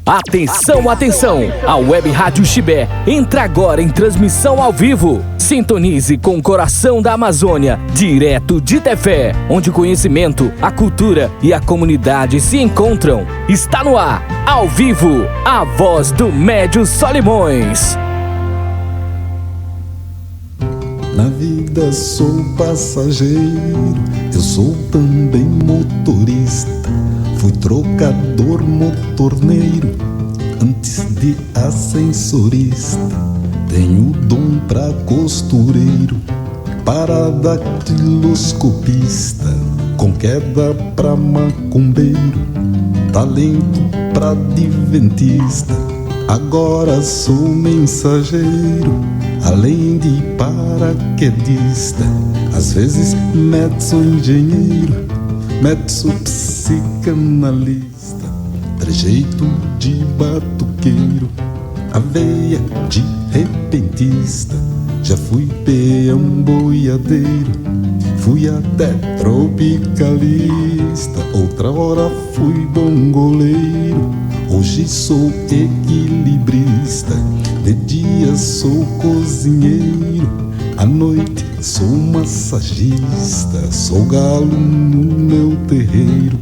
Atenção, atenção! A Web Rádio Chibé entra agora em transmissão ao vivo. Sintonize com o coração da Amazônia, direto de Tefé, onde o conhecimento, a cultura e a comunidade se encontram. Está no ar, ao vivo, a voz do Médio Solimões. Na vida sou passageiro, eu sou também motorista. Fui trocador, motorneiro, antes de ascensorista. Tenho dom pra costureiro, para datiloscopista, com queda pra macumbeiro, talento pra adventista. Agora sou mensageiro, além de paraquedista. Às vezes metso engenheiro, metso psicanalista, trejeito de batuqueiro, a veia de repentista. Já fui peão boiadeiro, fui até tropicalista. Outra hora fui bongoleiro, hoje sou equilibrista. De dia sou cozinheiro, à noite sou massagista. Sou galo no meu terreiro,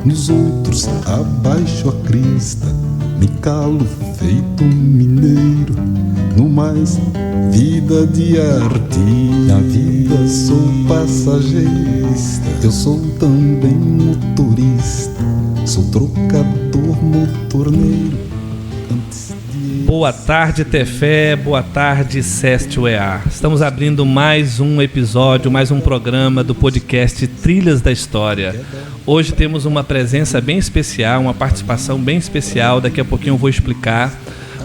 nos outros abaixo a crista. Me calo feito mineiro, no mais vida de artista. Na vida sou passageista, eu sou também motorista. Sou trocador, motorneiro. Boa tarde, Tefé. Boa tarde, Seste UEA. Estamos abrindo mais um episódio, mais um programa do podcast Trilhas da História. Hoje temos uma presença bem especial, uma participação bem especial. Daqui a pouquinho eu vou explicar.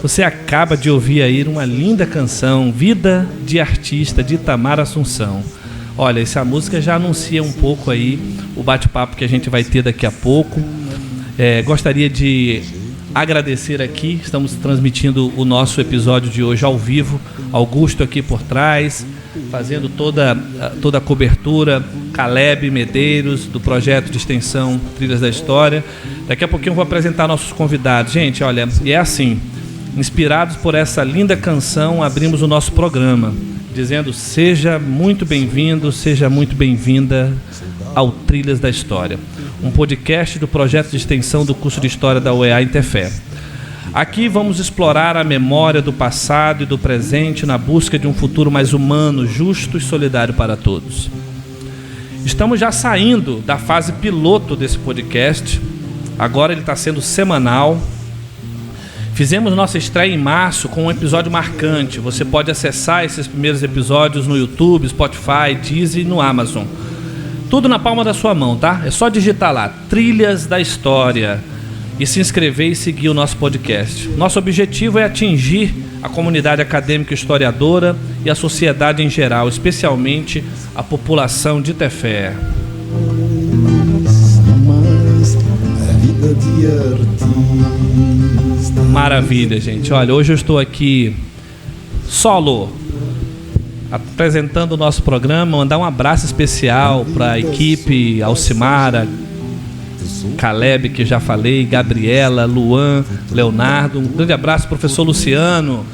Você acaba de ouvir aí uma linda canção, Vida de Artista, de Itamar Assunção. Olha, essa música já anuncia um pouco aí o bate-papo que a gente vai ter daqui a pouco. Gostaria de agradecer aqui, estamos transmitindo o nosso episódio de hoje ao vivo. Augusto aqui por trás, fazendo toda a cobertura. Caleb Medeiros, do projeto de extensão Trilhas da História. Daqui a pouquinho eu vou apresentar nossos convidados. Gente, olha, e é assim, inspirados por essa linda canção, abrimos o nosso programa, dizendo: seja muito bem-vindo, seja muito bem-vinda ao Trilhas da História, um podcast do projeto de extensão do curso de História da UEA em Tefé. Aqui vamos explorar a memória do passado e do presente na busca de um futuro mais humano, justo e solidário para todos. Estamos já saindo da fase piloto desse podcast, agora ele está sendo semanal. Fizemos nossa estreia em março com um episódio marcante. Você pode acessar esses primeiros episódios no YouTube, Spotify, Deezer e no Amazon. Tudo na palma da sua mão, tá? É só digitar lá, Trilhas da História, e se inscrever e seguir o nosso podcast. Nosso objetivo é atingir a comunidade acadêmica historiadora e a sociedade em geral, especialmente a população de Tefé. Maravilha, gente. Olha, hoje eu estou aqui solo, apresentando o nosso programa. Mandar um abraço especial para a equipe, Alcimara, Caleb, que já falei, Gabriela, Luan, Leonardo. Um grande abraço, professor Luciano.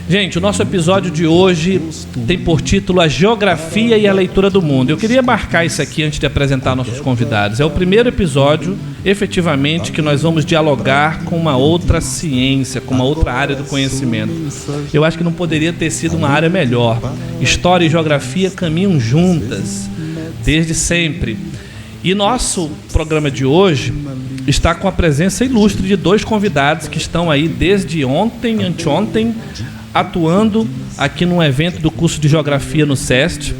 Gente, o nosso episódio de hoje tem por título A Geografia e a Leitura do Mundo. Eu queria marcar isso aqui antes de apresentar nossos convidados. É o primeiro episódio, efetivamente, que nós vamos dialogar com uma outra ciência, com uma outra área do conhecimento. Eu acho que não poderia ter sido uma área melhor. História e geografia caminham juntas, desde sempre. E nosso programa de hoje está com a presença ilustre de dois convidados que estão aí desde ontem, anteontem, atuando aqui num evento do curso de Geografia no SEST.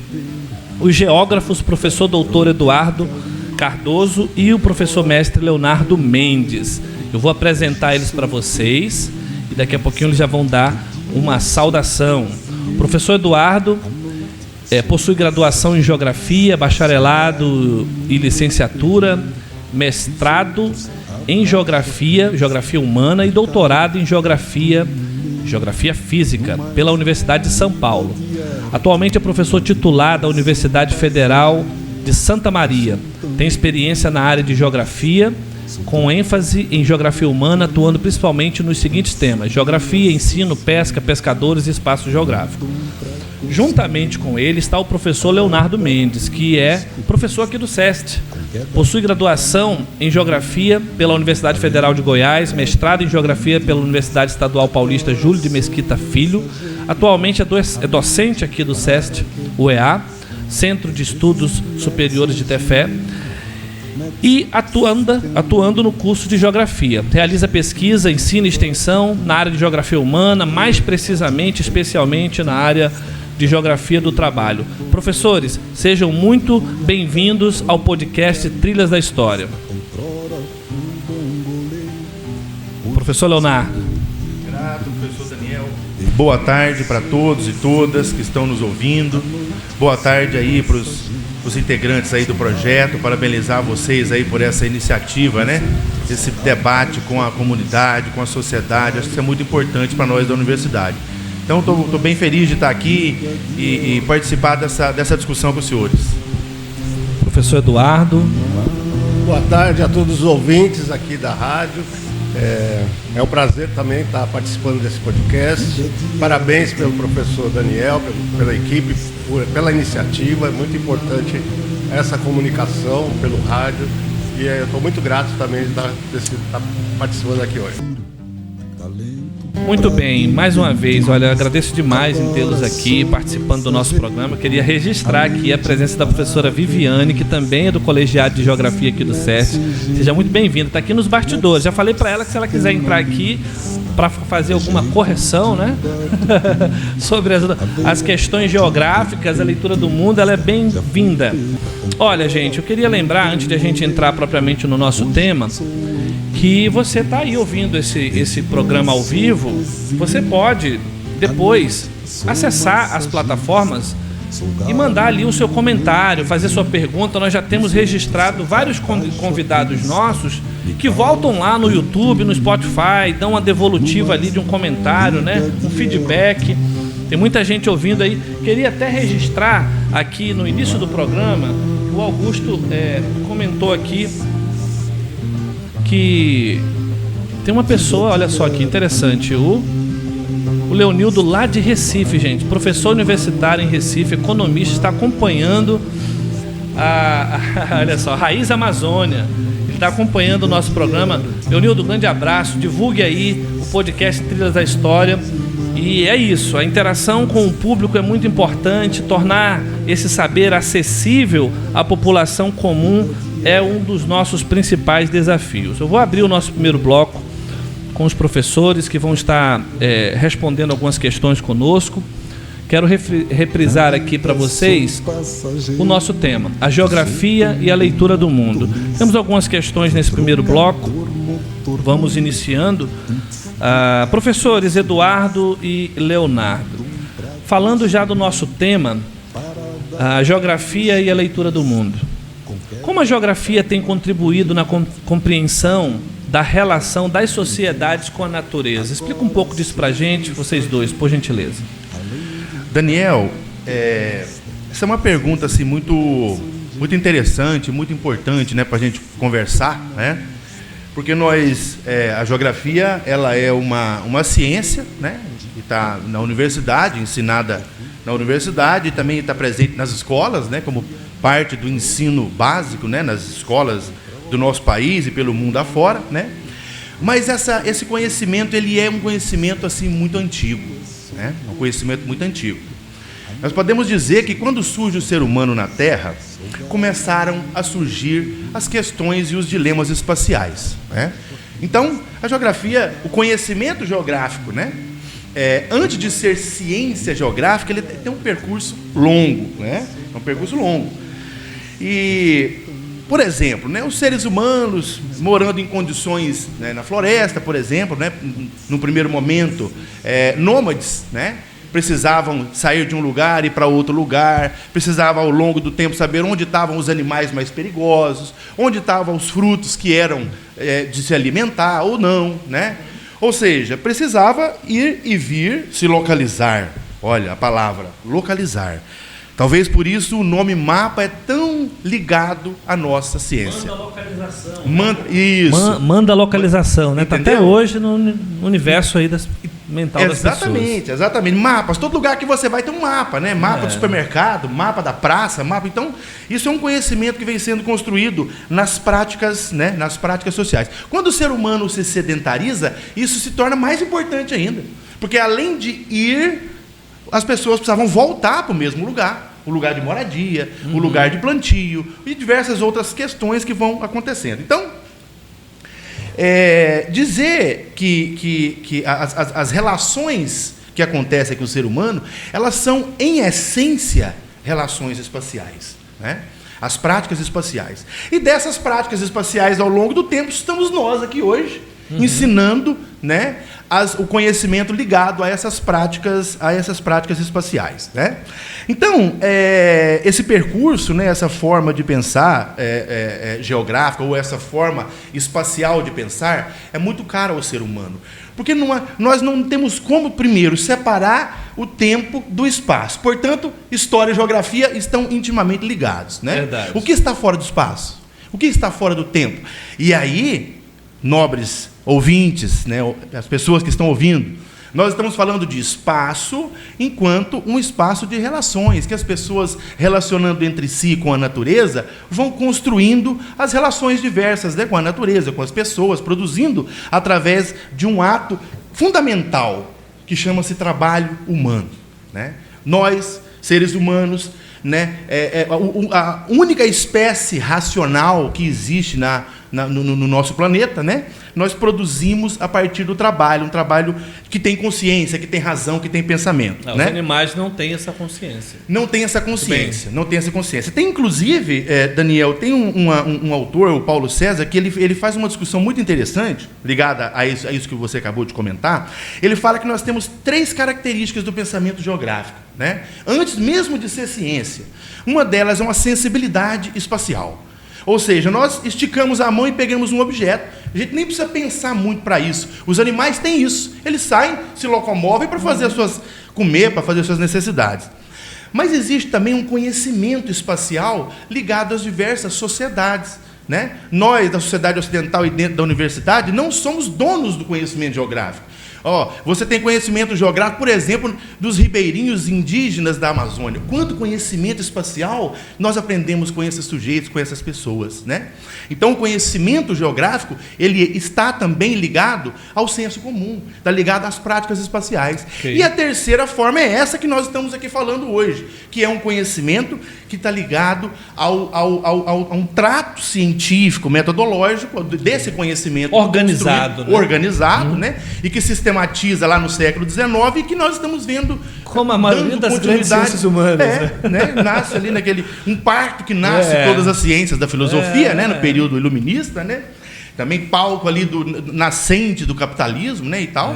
Os geógrafos, professor doutor Eduardo Cardoso e o professor mestre Leonardo Mendes. Eu vou apresentar eles para vocês e daqui a pouquinho eles já vão dar uma saudação. O professor Eduardo possui graduação em Geografia, bacharelado e licenciatura, mestrado em Geografia Humana e doutorado em Geografia Física pela Universidade de São Paulo. Atualmente é professor titular da Universidade Federal de Santa Maria. Tem experiência na área de Geografia com ênfase em geografia humana, atuando principalmente nos seguintes temas: geografia, ensino, pesca, pescadores e espaço geográfico. Juntamente com ele está o professor Leonardo Mendes, que é professor aqui do SEST. Possui graduação em Geografia pela Universidade Federal de Goiás, mestrado em Geografia pela Universidade Estadual Paulista Júlio de Mesquita Filho. Atualmente é docente aqui do SEST, UEA, Centro de Estudos Superiores de Tefé, e atuando no curso de Geografia. Realiza pesquisa, ensino e extensão na área de Geografia Humana, mais precisamente, especialmente na área de Geografia do Trabalho. Professores, sejam muito bem-vindos ao podcast Trilhas da História. Professor Leonardo. Grato, professor Daniel. Boa tarde para todos e todas que estão nos ouvindo. Boa tarde aí para os integrantes aí do projeto. Parabenizar vocês aí por essa iniciativa, né? Esse debate com a comunidade, com a sociedade. Acho que isso é muito importante para nós da universidade. Então, estou bem feliz de estar aqui e participar dessa discussão com os senhores. Professor Eduardo. Boa tarde a todos os ouvintes aqui da rádio. É um prazer também estar participando desse podcast. Parabéns pelo professor Daniel, pela equipe, pela iniciativa. É muito importante essa comunicação pelo rádio. E eu estou muito grato também de estar participando aqui hoje. Muito bem, mais uma vez, olha, agradeço demais em tê-los aqui participando do nosso programa. Queria registrar aqui a presença da professora Viviane, que também é do Colegiado de Geografia aqui do SEST. Seja muito bem-vinda, está aqui nos bastidores. Já falei para ela que se ela quiser entrar aqui para fazer alguma correção, né? sobre as questões geográficas, a leitura do mundo, ela é bem-vinda. Olha, gente, eu queria lembrar, antes de a gente entrar propriamente no nosso tema, que você está aí ouvindo esse programa ao vivo. Você pode depois acessar as plataformas e mandar ali o seu comentário, fazer sua pergunta. Nós já temos registrado vários convidados nossos que voltam lá no YouTube, no Spotify, dão uma devolutiva ali de um comentário, né? Um feedback. Tem muita gente ouvindo aí. Queria até registrar aqui no início do programa, o Augusto comentou aqui que tem uma pessoa, olha só que interessante, o Leonildo lá de Recife, gente, professor universitário em Recife, economista, está acompanhando olha só, Raiz Amazônia, ele está acompanhando o nosso programa. Leonildo, grande abraço, divulgue aí o podcast Trilhas da História. E é isso, a interação com o público é muito importante, tornar esse saber acessível à população comum é um dos nossos principais desafios. Eu vou abrir o nosso primeiro bloco com os professores que vão estar respondendo algumas questões conosco. Quero reprisar aqui para vocês o nosso tema, a geografia e a leitura do mundo. Temos algumas questões nesse primeiro bloco, vamos iniciando. Professores Eduardo e Leonardo, falando já do nosso tema, a geografia e a leitura do mundo. Como a geografia tem contribuído na compreensão da relação das sociedades com a natureza? Explica um pouco disso para a gente, vocês dois, por gentileza. Daniel, essa é uma pergunta assim, muito interessante, muito importante, né, para a gente conversar, né? Porque a geografia, ela é uma ciência, né, que está na universidade, ensinada na universidade, e também está presente nas escolas, né, como parte do ensino básico, né, nas escolas do nosso país e pelo mundo afora, né? Mas esse conhecimento, ele é um conhecimento assim muito antigo, né? Um conhecimento muito antigo. Nós podemos dizer que quando surge o ser humano na Terra, começaram a surgir as questões e os dilemas espaciais, né? Então, a geografia, o conhecimento geográfico, né? Antes de ser ciência geográfica, ele tem um percurso longo, né? É um percurso longo. E, por exemplo, né, os seres humanos morando em condições, né, na floresta, por exemplo, né, no primeiro momento, nômades, né, precisavam sair de um lugar e ir para outro lugar, precisavam ao longo do tempo saber onde estavam os animais mais perigosos, onde estavam os frutos que eram de se alimentar ou não, né? Ou seja, precisava ir e vir, se localizar. Olha a palavra, localizar. Talvez por isso o nome mapa é tão ligado à nossa ciência. Manda localização. Isso. Manda localização, né? Tá até Entendeu? hoje no universo aí mental das pessoas. Exatamente. Mapas. Todo lugar que você vai tem um mapa, né? Mapa do supermercado, mapa da praça, mapa. Então, isso é um conhecimento que vem sendo construído nas práticas, né? Nas práticas sociais. Quando o ser humano se sedentariza, isso se torna mais importante ainda. Porque além de ir, as pessoas precisavam voltar para o mesmo lugar. O lugar de moradia, o lugar de plantio e diversas outras questões que vão acontecendo. Então, dizer que as relações que acontecem com o ser humano, elas são, em essência, relações espaciais, né? As práticas espaciais. E dessas práticas espaciais, ao longo do tempo, estamos nós aqui hoje, ensinando, né, o conhecimento ligado a essas práticas espaciais, né? Então, esse percurso, né, essa forma de pensar geográfica, ou essa forma espacial de pensar, é muito cara ao ser humano. Porque nós não temos como, primeiro, separar o tempo do espaço. Portanto, história e geografia estão intimamente ligados, né? Verdade. O que está fora do espaço? O que está fora do tempo? E aí, nobres ouvintes, né, as pessoas que estão ouvindo, nós estamos falando de espaço enquanto um espaço de relações, que as pessoas, relacionando entre si com a natureza, vão construindo as relações diversas, né, com a natureza, com as pessoas, produzindo através de um ato fundamental, que chama-se trabalho humano, né? Nós, seres humanos, né, a única espécie racional que existe no nosso planeta, né? Nós produzimos a partir do trabalho, um trabalho que tem consciência, que tem razão, que tem pensamento. Não, né? Os animais não têm essa consciência. Não tem essa consciência, não tem essa consciência. Tem, inclusive, Daniel, tem um autor, o Paulo César, que ele faz uma discussão muito interessante, ligada a isso que você acabou de comentar. Ele fala que nós temos 3 características do pensamento geográfico, né? Antes mesmo de ser ciência. Uma delas é uma sensibilidade espacial. Ou seja, nós esticamos a mão e pegamos um objeto. A gente nem precisa pensar muito para isso. Os animais têm isso. Eles saem, se locomovem para fazer comer, para fazer as suas necessidades. Mas existe também um conhecimento espacial ligado às diversas sociedades, né? Nós, da sociedade ocidental e dentro da universidade, não somos donos do conhecimento geográfico. Você tem conhecimento geográfico, por exemplo, dos ribeirinhos indígenas da Amazônia. Quanto conhecimento espacial nós aprendemos com esses sujeitos, com essas pessoas, né? Então, o conhecimento geográfico, ele está também ligado ao senso comum, está ligado às práticas espaciais. Okay. E a terceira forma é essa que nós estamos aqui falando hoje, que é um conhecimento que está ligado a um trato científico, metodológico, desse conhecimento organizado, né? Organizado, né? E que sistematiza lá no século XIX e que nós estamos vendo como a maioria das grandes ciências humanas, né? Nasce ali um parto que nasce todas as ciências da filosofia, né? No período iluminista, né? Também palco ali do nascente do capitalismo, né, e tal.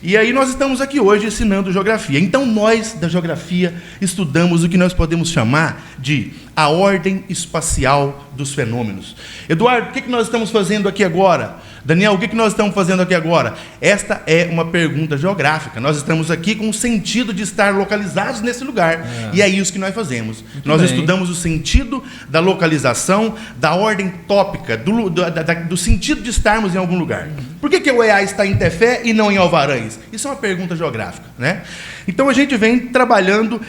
E aí nós estamos aqui hoje ensinando geografia. Então nós, da geografia, estudamos o que nós podemos chamar de a ordem espacial dos fenômenos. Eduardo, o que nós estamos fazendo aqui agora? Daniel, o que nós estamos fazendo aqui agora? Esta é uma pergunta geográfica. Nós estamos aqui com o sentido de estar localizados nesse lugar. E é isso que nós fazemos. Nós estudamos o sentido da localização, da ordem tópica, do sentido de estarmos em algum lugar. Por que o EA está em Tefé e não em Alvarães? Isso é uma pergunta geográfica, né? Então a gente vem trabalhando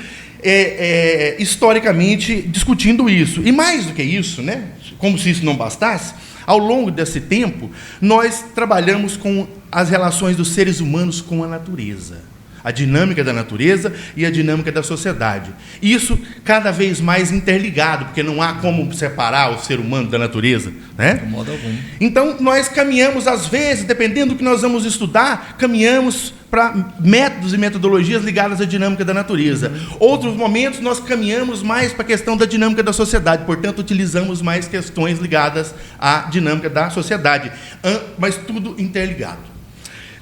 historicamente discutindo isso. E mais do que isso, né? Como se isso não bastasse, ao longo desse tempo, nós trabalhamos com as relações dos seres humanos com a natureza. A dinâmica da natureza e a dinâmica da sociedade. Isso cada vez mais interligado, porque não há como separar o ser humano da natureza, né? De modo algum. Então, nós caminhamos, às vezes, dependendo do que nós vamos estudar, caminhamos para métodos e metodologias ligadas à dinâmica da natureza. Outros momentos, nós caminhamos mais para a questão da dinâmica da sociedade, portanto, utilizamos mais questões ligadas à dinâmica da sociedade, mas tudo interligado.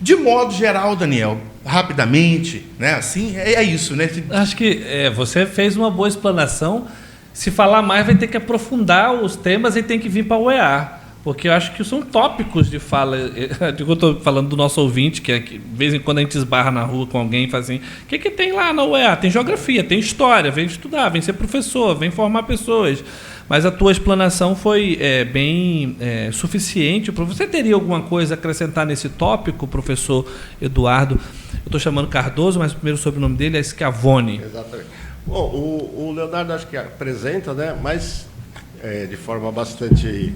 De modo geral, Daniel, rapidamente, né? Assim, é isso, né? Acho que você fez uma boa explanação. Se falar mais, vai ter que aprofundar os temas e tem que vir para o UEA. Porque eu acho que são tópicos de fala. Eu estou falando do nosso ouvinte, que de vez em quando a gente esbarra na rua com alguém e fala assim: o que tem lá na UEA? Tem geografia, tem história, vem estudar, vem ser professor, vem formar pessoas. Mas a tua explanação foi bem suficiente. Você teria alguma coisa a acrescentar nesse tópico, professor Eduardo? Eu estou chamando Cardoso, mas o primeiro sobrenome dele é Schiavone. Exatamente. Bom, o Leonardo acho que apresenta, né, mas de forma bastante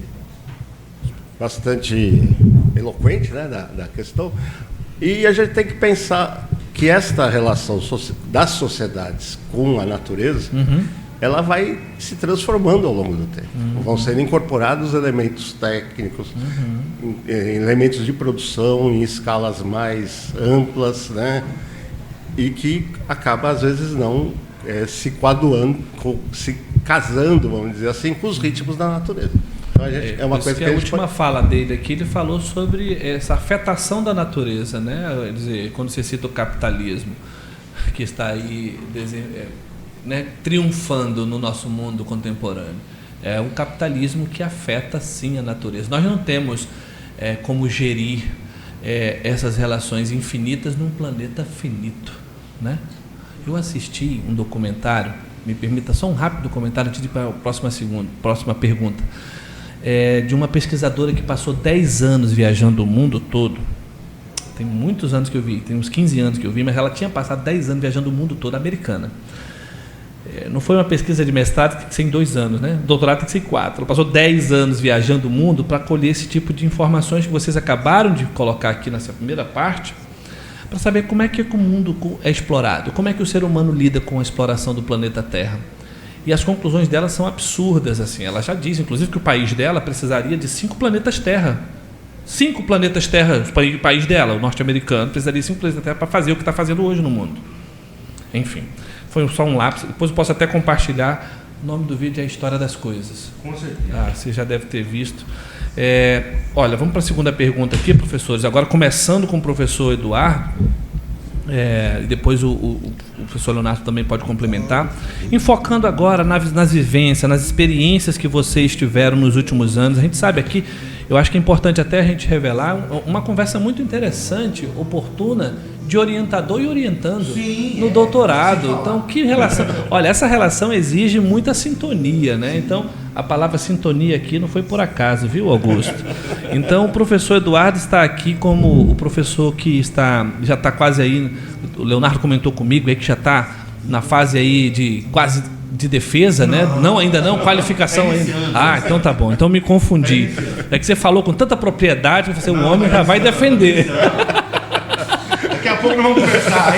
eloquente, né, da questão. E a gente tem que pensar que esta relação das sociedades com a natureza, ela vai se transformando ao longo do tempo. Vão sendo incorporados elementos técnicos, elementos de produção em escalas mais amplas, né, e que acaba, às vezes, não se coadunando, se casando, vamos dizer assim, com os ritmos da natureza. Então, é uma coisa que a última fala dele aqui, ele falou sobre essa afetação da natureza, né? Quer dizer, quando você cita o capitalismo, que está aí triunfando no nosso mundo contemporâneo. É um capitalismo que afeta, sim, a natureza. Nós não temos como gerir essas relações infinitas num planeta finito, né? Eu assisti um documentário, me permita só um rápido comentário antes de ir para a próxima pergunta, de uma pesquisadora que passou 10 anos viajando o mundo todo. Tem muitos anos que eu vi, tem uns 15 anos que eu vi, mas ela tinha passado 10 anos viajando o mundo todo, americana. Não foi uma pesquisa de mestrado, tem que ser em 2 anos, né? Doutorado tem que ser em 4. Ela passou 10 anos viajando o mundo para colher esse tipo de informações que vocês acabaram de colocar aqui nessa primeira parte, para saber como é que o mundo é explorado, como é que o ser humano lida com a exploração do planeta Terra. E as conclusões dela são absurdas, assim. Ela já diz, inclusive, que o país dela precisaria de 5 planetas Terra. 5 planetas Terra, o país dela, o norte-americano, precisaria de 5 planetas Terra para fazer o que está fazendo hoje no mundo. Enfim, foi só um lápis. Depois eu posso até compartilhar. O nome do vídeo é a História das Coisas. Com certeza. Você já deve ter visto. Olha, vamos para a segunda pergunta aqui, professores. Agora, começando com o professor Eduardo, e depois o professor Leonardo também pode complementar. Enfocando agora nas vivências, nas experiências que vocês tiveram nos últimos anos. A gente sabe aqui, eu acho que é importante até a gente revelar uma conversa muito interessante, oportuna, de orientador e orientando. Sim, no doutorado. Então, que relação? Olha, essa relação exige muita sintonia, né? Então, a palavra sintonia aqui não foi por acaso, viu, Augusto? Então, o professor Eduardo está aqui como o professor que já está quase aí, o Leonardo comentou comigo, aí que já está na fase aí quase de defesa, né? Não, ainda não, qualificação ainda. Então tá bom, então me confundi. É que você falou com tanta propriedade, o homem já vai defender. Daqui a pouco nós vamos conversar.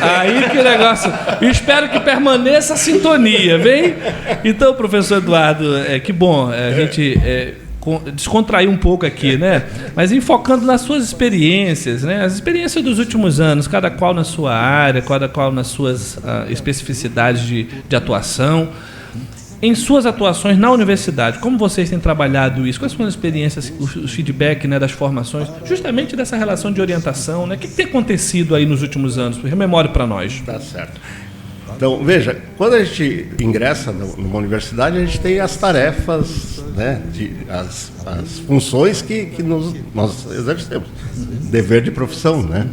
Aí que o negócio. Eu espero que permaneça a sintonia, bem? Então, professor Eduardo, que bom a gente descontrair um pouco aqui, né? Mas enfocando nas suas experiências, né? As experiências dos últimos anos, cada qual na sua área, cada qual nas suas especificidades de atuação. Em suas atuações na universidade, como vocês têm trabalhado isso? Quais são as experiências, os feedback, né, das formações, justamente dessa relação de orientação, né? O que tem acontecido aí nos últimos anos? Rememore para nós. Tá certo. Então, veja, quando a gente ingressa numa universidade, a gente tem as tarefas, né, as funções que nós exercemos. Dever de profissão, né?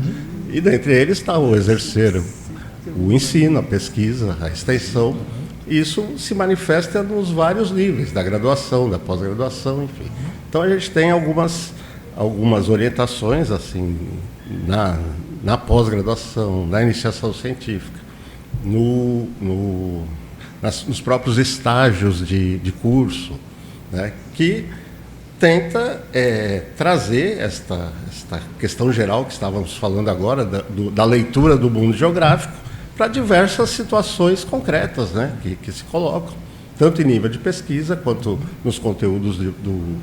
E dentre eles está o exercer o ensino, a pesquisa, a extensão. Isso se manifesta nos vários níveis, da graduação, da pós-graduação, enfim. Então, a gente tem algumas orientações, assim, na pós-graduação, na iniciação científica, nos próprios estágios de curso, né, que tenta trazer esta questão geral que estávamos falando agora, da leitura do mundo geográfico, para diversas situações concretas, né, que se colocam, tanto em nível de pesquisa, quanto nos conteúdos do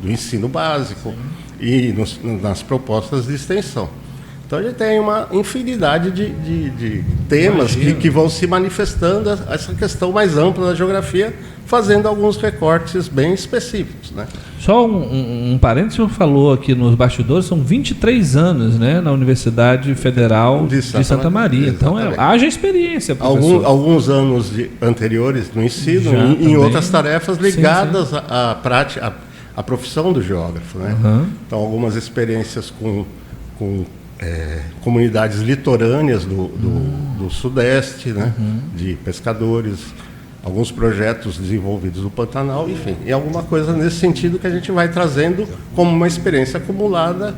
ensino básico e nas propostas de extensão. Então, a gente tem uma infinidade de temas que vão se manifestando essa questão mais ampla da geografia, fazendo alguns recortes bem específicos, né? Só um parênteses, o senhor falou aqui nos bastidores, são 23 anos, né, na Universidade Federal de Santa Maria. Então, haja experiência, professor. Alguns anos anteriores no ensino, em outras tarefas ligadas à a profissão do geógrafo, né? Então, algumas experiências com comunidades litorâneas do Sudeste, né? De pescadores, alguns projetos desenvolvidos no Pantanal, enfim, e alguma coisa nesse sentido que a gente vai trazendo como uma experiência acumulada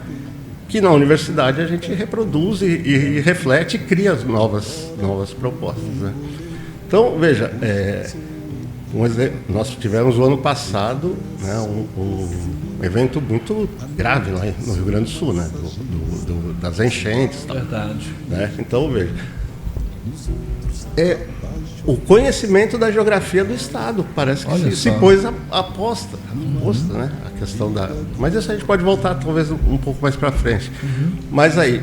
que na universidade a gente reproduz e reflete e cria novas propostas, né? Então, veja, nós tivemos o ano passado, né, um evento muito grave lá no Rio Grande do Sul, né, das enchentes. Verdade. Né? Então, veja, o conhecimento da geografia do Estado parece que se pôs a aposta, né? A questão mas isso a gente pode voltar talvez um pouco mais para frente. Mas aí,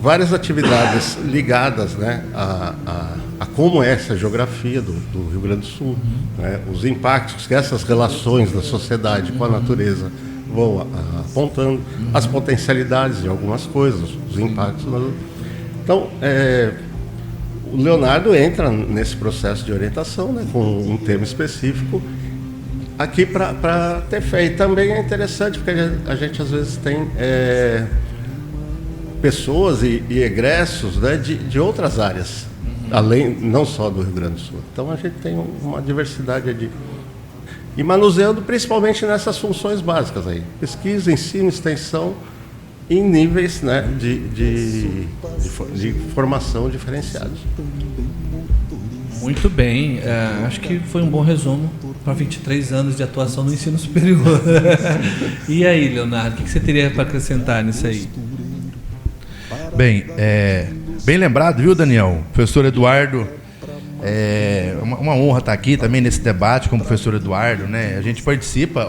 várias atividades ligadas, né, a como é essa geografia do Rio Grande do Sul, né? Os impactos que essas relações da sociedade com a natureza vão apontando, as potencialidades de algumas coisas, os impactos. Então, o Leonardo entra nesse processo de orientação, né, com um tema específico aqui para ter fé. E também é interessante porque a gente às vezes tem pessoas e egressos, né, de outras áreas, além, não só do Rio Grande do Sul. Então a gente tem uma diversidade e manuseando principalmente nessas funções básicas aí: pesquisa, ensino, extensão, em níveis, né, de formação diferenciados. Muito bem, acho que foi um bom resumo para 23 anos de atuação no ensino superior. E aí, Leonardo, o que você teria para acrescentar nisso aí? Bem, bem lembrado, viu, Daniel? Professor Eduardo, é uma honra estar aqui também nesse debate com o professor Eduardo, né? A gente participa,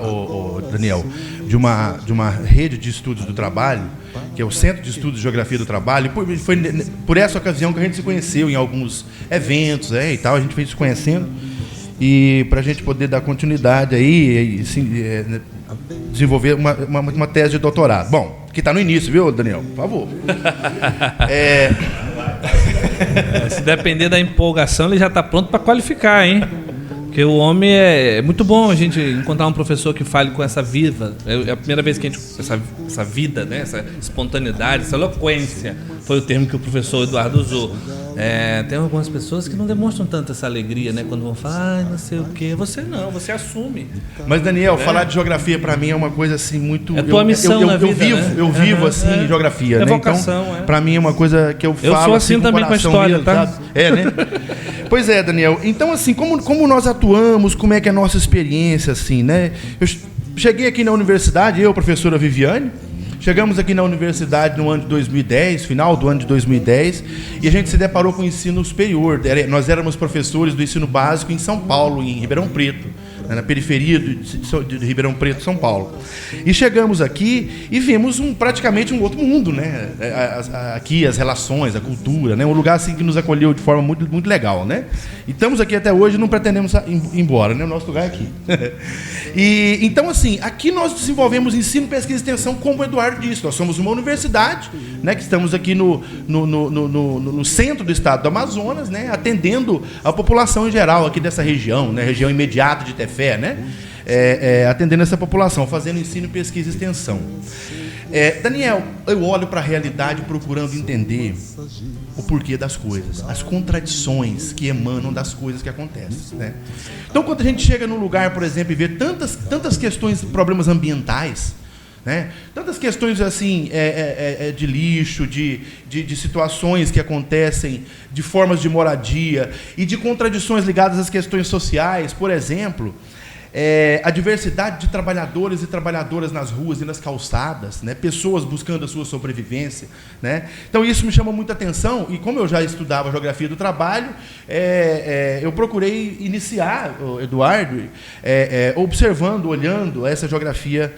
Daniel, de uma rede de estudos do trabalho, que é o Centro de Estudos de Geografia do Trabalho. Foi por essa ocasião que a gente se conheceu em alguns eventos, e tal, a gente foi se conhecendo, e para a gente poder dar continuidade aí, desenvolver uma tese de doutorado. Bom, que está no início, viu, Daniel? Por favor. Se depender da empolgação, ele já está pronto para qualificar, hein? Porque o homem é muito bom a gente encontrar um professor que fale com essa vida. É a primeira vez que a gente... Essa vida, né? Essa espontaneidade, essa eloquência, foi o termo que o professor Eduardo usou. Tem algumas pessoas que não demonstram tanto essa alegria, né? Quando vão falar, não sei o quê. Você não, você assume. Mas, Daniel, falar de geografia para mim é uma coisa assim muito... É tua missão na vida, eu vivo assim geografia, né? Vocação, então, para mim é uma coisa que eu falo. Eu sou assim também com a história, mesmo, tá? Sabe? Né? Pois é, Daniel. Então, assim, como nós atuamos, como é que é a nossa experiência, assim, né? Eu cheguei aqui na universidade, professora Viviane, chegamos aqui na universidade no ano de 2010, final do ano de 2010, e a gente se deparou com o ensino superior. Nós éramos professores do ensino básico em São Paulo, em Ribeirão Preto, na periferia de Ribeirão Preto, São Paulo. E chegamos aqui e vimos praticamente um outro mundo, né? Aqui as relações, a cultura, né? Um lugar assim que nos acolheu de forma muito, muito legal, né? E estamos aqui até hoje e não pretendemos ir embora, né? O nosso lugar é aqui. E então, assim, aqui nós desenvolvemos ensino, pesquisa e extensão, como o Eduardo disse. Nós somos uma universidade, né? Que estamos aqui no centro do estado do Amazonas, né? Atendendo a população em geral aqui dessa região, né? Região imediata de Tefé, né? Atendendo essa população, fazendo ensino, pesquisa e extensão. Daniel, eu olho para a realidade procurando entender o porquê das coisas, as contradições que emanam das coisas que acontecem, né? Então, quando a gente chega num lugar, por exemplo, e vê tantas questões, problemas ambientais, né? Tantas questões assim de lixo, de situações que acontecem, de formas de moradia e de contradições ligadas às questões sociais, por exemplo, a diversidade de trabalhadores e trabalhadoras nas ruas e nas calçadas, né? Pessoas buscando a sua sobrevivência, né? Então isso me chamou muita atenção, e como eu já estudava geografia do trabalho, eu procurei iniciar, Eduardo, observando, olhando essa geografia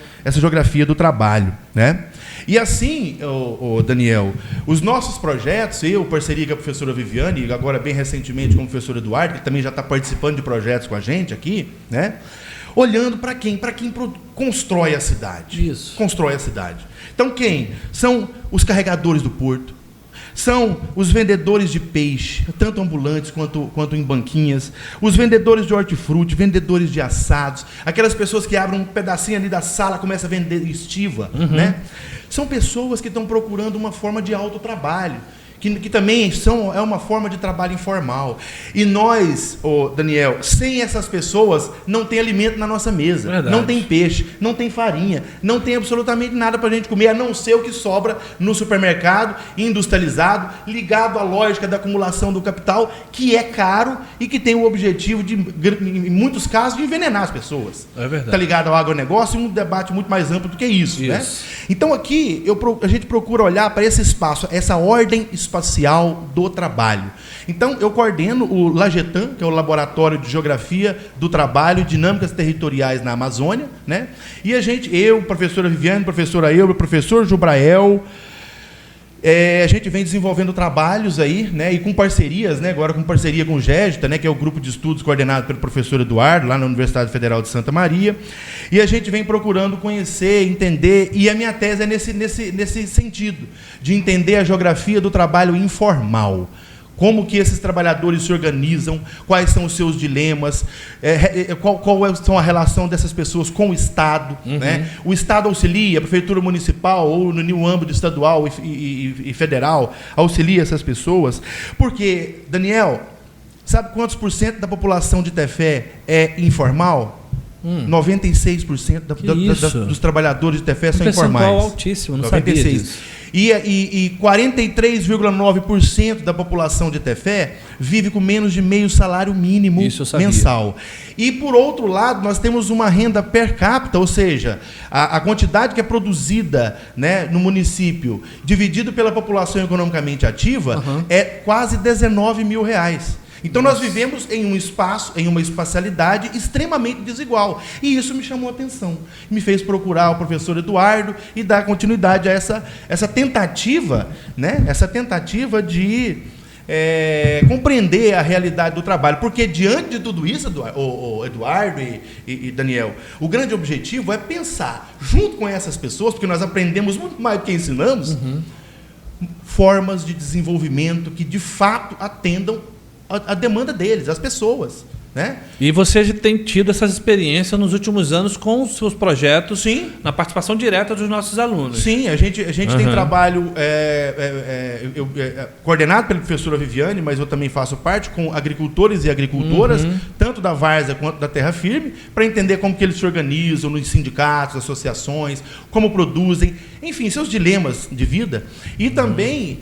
do trabalho, né? E assim, Daniel, os nossos projetos, parceria com a professora Viviane, e agora bem recentemente com o professor Eduardo, que também já está participando de projetos com a gente aqui, né? Olhando para quem? Para quem constrói a cidade. Isso. Constrói a cidade. Então, quem? São os carregadores do porto, São os vendedores de peixe, tanto ambulantes quanto em banquinhas, os vendedores de hortifruti, vendedores de assados, aquelas pessoas que abrem um pedacinho ali da sala, começam a vender estiva, né? São pessoas que estão procurando uma forma de autotrabalho, que também é uma forma de trabalho informal. E nós, Daniel, sem essas pessoas, não tem alimento na nossa mesa. Verdade. Não tem peixe, não tem farinha, não tem absolutamente nada para a gente comer, a não ser o que sobra no supermercado, industrializado, ligado à lógica da acumulação do capital, que é caro e que tem o objetivo, em muitos casos, de envenenar as pessoas. É verdade. Está ligado ao agronegócio e um debate muito mais amplo do que isso. Né? Então aqui, a gente procura olhar para esse espaço, essa ordem espacial do trabalho. Então, eu coordeno o LAGETAM, que é o Laboratório de Geografia do Trabalho e Dinâmicas Territoriais na Amazônia, né? E eu, professora Viviane, professora Elba, professor Jubrael, a gente vem desenvolvendo trabalhos aí, né? E com parcerias, né? Agora com parceria com o GEGTA, né? Que é o grupo de estudos coordenado pelo professor Eduardo, lá na Universidade Federal de Santa Maria. E a gente vem procurando conhecer, entender, e a minha tese é nesse sentido, de entender a geografia do trabalho informal. Como que esses trabalhadores se organizam, quais são os seus dilemas, qual são a relação dessas pessoas com o Estado. Né? O Estado auxilia, a Prefeitura Municipal ou no âmbito estadual e federal, auxilia essas pessoas. Porque, Daniel, sabe quantos % da população de Tefé é informal? 96% dos trabalhadores de Tefé são informais. Um percentual altíssimo, não sabia disso. E 43,9% da população de Tefé vive com menos de meio salário mínimo mensal. E, por outro lado, nós temos uma renda per capita, ou seja, a quantidade que é produzida, né, no município, dividido pela população economicamente ativa, é quase R$19 mil. Então, nós vivemos em um espaço, em uma espacialidade extremamente desigual. E isso me chamou a atenção. Me fez procurar o professor Eduardo e dar continuidade a essa tentativa, né? Essa tentativa de compreender a realidade do trabalho. Porque, diante de tudo isso, Eduardo e Daniel, o grande objetivo é pensar, junto com essas pessoas, porque nós aprendemos muito mais do que ensinamos, formas de desenvolvimento que, de fato, atendam a demanda deles, as pessoas. Né? E você tem tido essas experiências nos últimos anos com os seus projetos. Sim. Na participação direta dos nossos alunos. Sim, a gente tem trabalho coordenado pela professora Viviane, mas eu também faço parte com agricultores e agricultoras, tanto da Várzea quanto da Terra Firme, para entender como que eles se organizam nos sindicatos, associações, como produzem, enfim, seus dilemas de vida. E também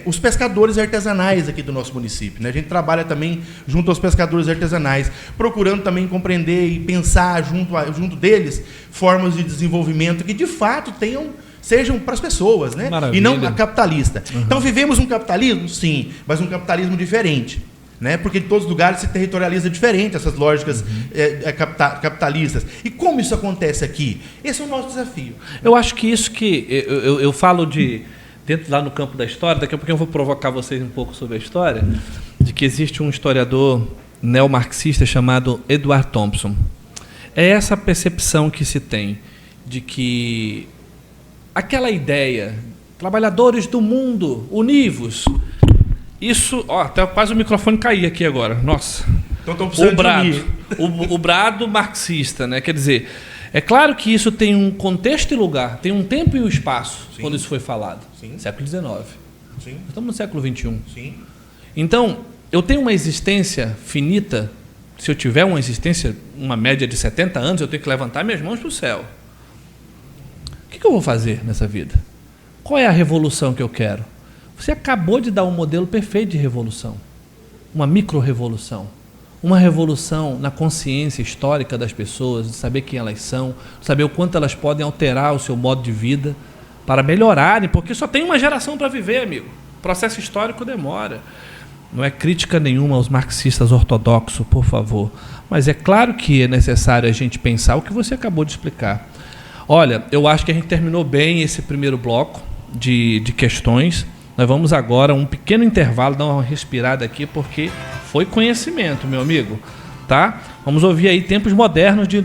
os pescadores artesanais aqui do nosso município. Né? A gente trabalha também junto aos pescadores artesanais, procurando também compreender e pensar junto deles formas de desenvolvimento que, de fato, sejam para as pessoas, né? E não a capitalista. Então, vivemos um capitalismo? Sim, mas um capitalismo diferente. Né? Porque em todos os lugares se territorializa diferente essas lógicas capitalistas. E como isso acontece aqui? Esse é o nosso desafio. Eu acho que isso que eu falo dentro lá no campo da história, daqui a pouco eu vou provocar vocês um pouco sobre a história, de que existe um historiador neomarxista chamado Edward Thompson. É essa percepção que se tem de que aquela ideia, trabalhadores do mundo, univos, isso, até quase o microfone cair aqui agora, nossa. Então, o brado marxista, né? Quer dizer, é claro que isso tem um contexto e lugar, tem um tempo e um espaço. Sim. Quando isso foi falado. Sim. Século XIX. Sim. Estamos no século XXI. Sim. Então, eu tenho uma existência finita. Se eu tiver uma existência, uma média de 70 anos, eu tenho que levantar minhas mãos para o céu. O que eu vou fazer nessa vida? Qual é a revolução que eu quero? Você acabou de dar um modelo perfeito de revolução. Uma micro-revolução. Uma revolução na consciência histórica das pessoas, de saber quem elas são, de saber o quanto elas podem alterar o seu modo de vida para melhorarem, porque só tem uma geração para viver, amigo. O processo histórico demora. Não é crítica nenhuma aos marxistas ortodoxos, por favor. Mas é claro que é necessário a gente pensar o que você acabou de explicar. Olha, eu acho que a gente terminou bem esse primeiro bloco de questões. Nós vamos agora um pequeno intervalo, dar uma respirada aqui, porque foi conhecimento, meu amigo. Tá? Vamos ouvir aí Tempos Modernos de...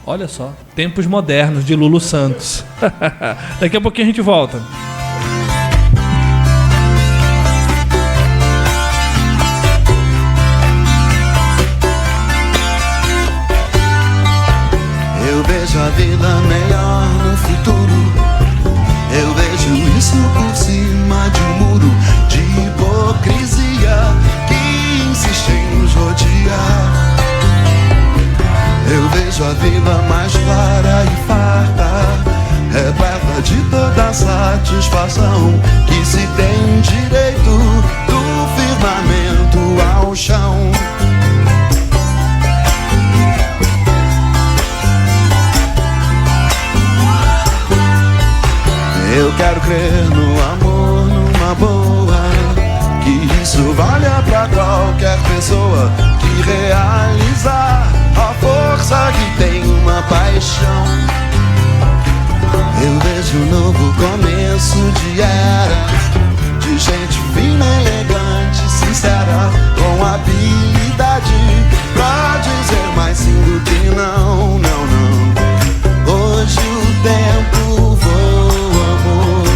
Olha só, Tempos Modernos de Lulu Santos. Daqui a pouquinho a gente volta. vejo a vida melhor no futuro. Eu vejo isso por cima de um muro de hipocrisia que insiste em nos rodear. Eu vejo a vida mais clara e farta, repleta de toda satisfação que se tem direito do firmamento ao chão. Eu quero crer no amor, numa boa, que isso valha pra qualquer pessoa que realizar a força que tem uma paixão. Eu vejo um novo começo de era, de gente fina, elegante, sincera, com habilidade pra dizer mais sim do que não, não, não. Hoje o tempo voa, amor,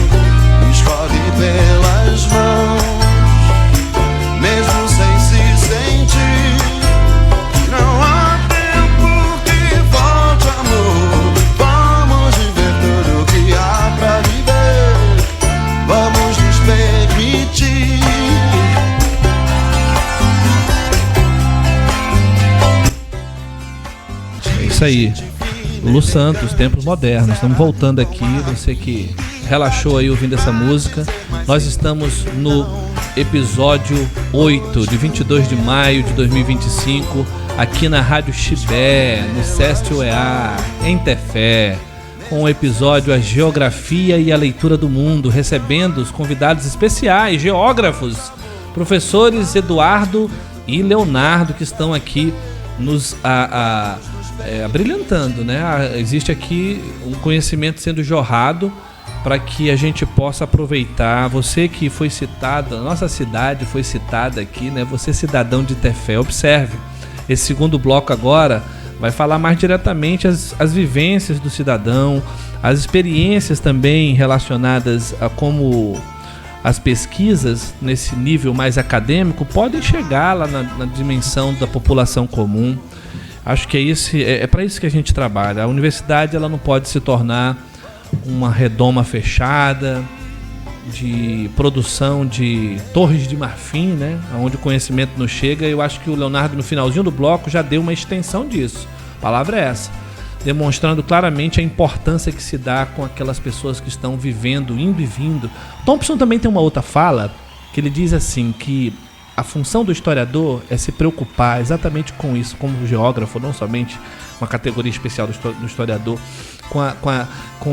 escorre pelas mãos, mesmo sem se sentir. Não há tempo que volte, amor. Vamos viver tudo que há pra viver. Vamos nos permitir. É isso aí. Lu Santos, Tempos Modernos. Estamos voltando aqui. Você que relaxou aí ouvindo essa música. Nós estamos no episódio 8 de 22 de maio de 2025, aqui na Rádio Chibé, no SEST UEA, em Tefé, com o episódio A Geografia e a Leitura do Mundo, recebendo os convidados especiais, geógrafos, professores Eduardo e Leonardo, que estão aqui nos abrilhantando, né? Existe aqui um conhecimento sendo jorrado para que a gente possa aproveitar. Você que foi citado, a nossa cidade foi citada aqui, né? Você cidadão de Tefé, observe, esse segundo bloco agora vai falar mais diretamente as vivências do cidadão, as experiências também relacionadas a como as pesquisas nesse nível mais acadêmico podem chegar lá na dimensão da população comum. Acho que é para isso que a gente trabalha. A universidade ela não pode se tornar uma redoma fechada de produção de torres de marfim, né? Onde o conhecimento não chega. Eu acho que o Leonardo no finalzinho do bloco já deu uma extensão disso. A palavra é essa, demonstrando claramente a importância que se dá com aquelas pessoas que estão vivendo, indo e vindo. Thompson também tem uma outra fala que ele diz assim, que a função do historiador é se preocupar exatamente com isso, como geógrafo, não somente uma categoria especial do historiador, com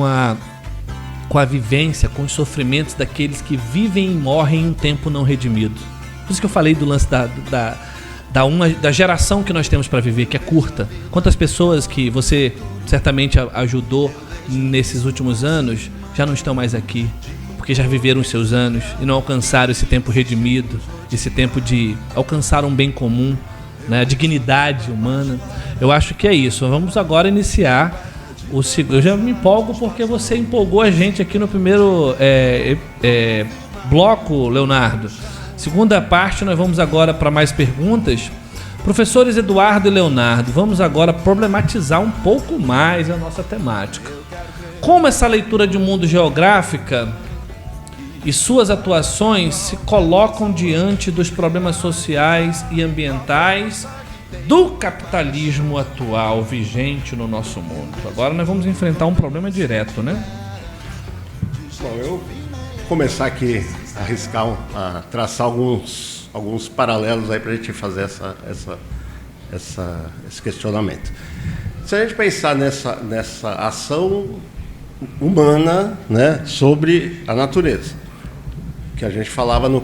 a vivência, com os sofrimentos daqueles que vivem e morrem em um tempo não redimido. Por isso que eu falei do lance da geração que nós temos para viver, que é curta. Quantas pessoas que você certamente ajudou nesses últimos anos já não estão mais aqui, porque já viveram os seus anos e não alcançaram esse tempo redimido, esse tempo de alcançar um bem comum, né, a dignidade humana. Eu acho que é isso. Vamos agora iniciar o segundo. Eu já me empolgo porque você empolgou a gente aqui no primeiro bloco, Leonardo. Segunda parte, nós vamos agora para mais perguntas. Professores Eduardo e Leonardo, vamos agora problematizar um pouco mais a nossa temática. Como essa leitura de mundo geográfica e suas atuações se colocam diante dos problemas sociais e ambientais do capitalismo atual vigente no nosso mundo? Agora nós vamos enfrentar um problema direto, né? Bom, eu vou começar aqui a arriscar, a traçar alguns paralelos aí para a gente fazer esse questionamento. Se a gente pensar nessa ação humana, né, sobre a natureza, que a gente falava na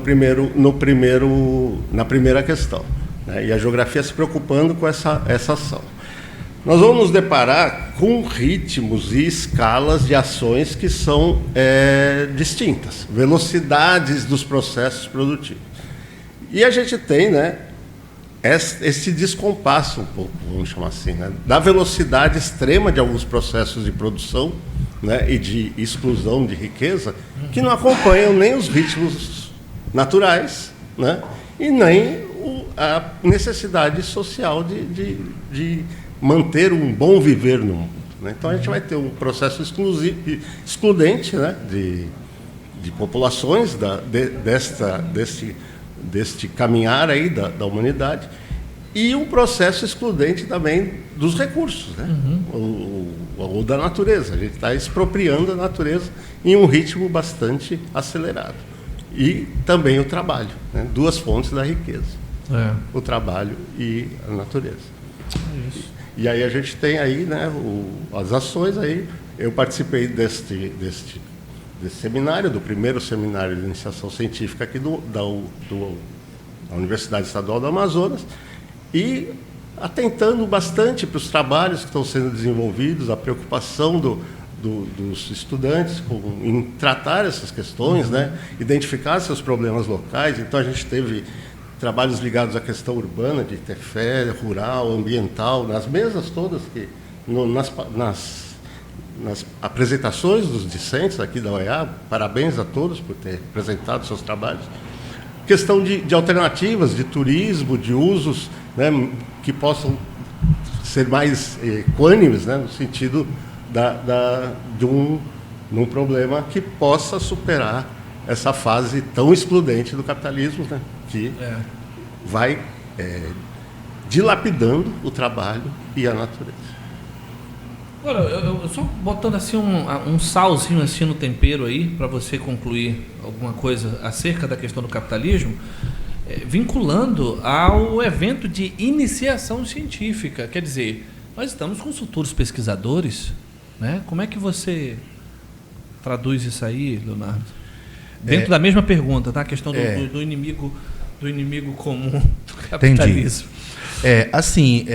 primeira questão, né, e a geografia se preocupando com essa ação. Nós vamos nos deparar com ritmos e escalas de ações que são distintas, velocidades dos processos produtivos. E a gente tem, né, esse descompasso um pouco, vamos chamar assim, né, da velocidade extrema de alguns processos de produção, né, e de exclusão de riqueza, que não acompanham nem os ritmos naturais, né, e nem a necessidade social de manter um bom viver no mundo, né? Então a gente vai ter um processo excludente, né, de populações deste caminhar aí da humanidade, e um processo excludente também dos recursos, né? Ou da natureza. A gente está expropriando a natureza em um ritmo bastante acelerado. E também o trabalho, né? Duas fontes da riqueza. O trabalho e a natureza. E aí a gente tem aí, né, as ações aí. Eu participei desse seminário, do primeiro seminário de iniciação científica aqui da Universidade Estadual do Amazonas, e atentando bastante para os trabalhos que estão sendo desenvolvidos, a preocupação dos estudantes em tratar essas questões, né? Identificar seus problemas locais. Então a gente teve trabalhos ligados à questão urbana, de Tefé, rural, ambiental, nas mesas todas, nas apresentações dos discentes aqui da UEA. Parabéns a todos por ter apresentado seus trabalhos. Questão de alternativas, de turismo, de usos, né, que possam ser mais equânimes, né, no sentido de um problema que possa superar essa fase tão excludente do capitalismo, né, que vai dilapidando o trabalho e a natureza. Agora, eu só botando assim um salzinho assim no tempero aí, para você concluir alguma coisa acerca da questão do capitalismo, vinculando ao evento de iniciação científica. Quer dizer, nós estamos com futuros pesquisadores, né? Como é que você traduz isso aí, Leonardo? Dentro da mesma pergunta, tá? A questão do inimigo comum do capitalismo. Assim,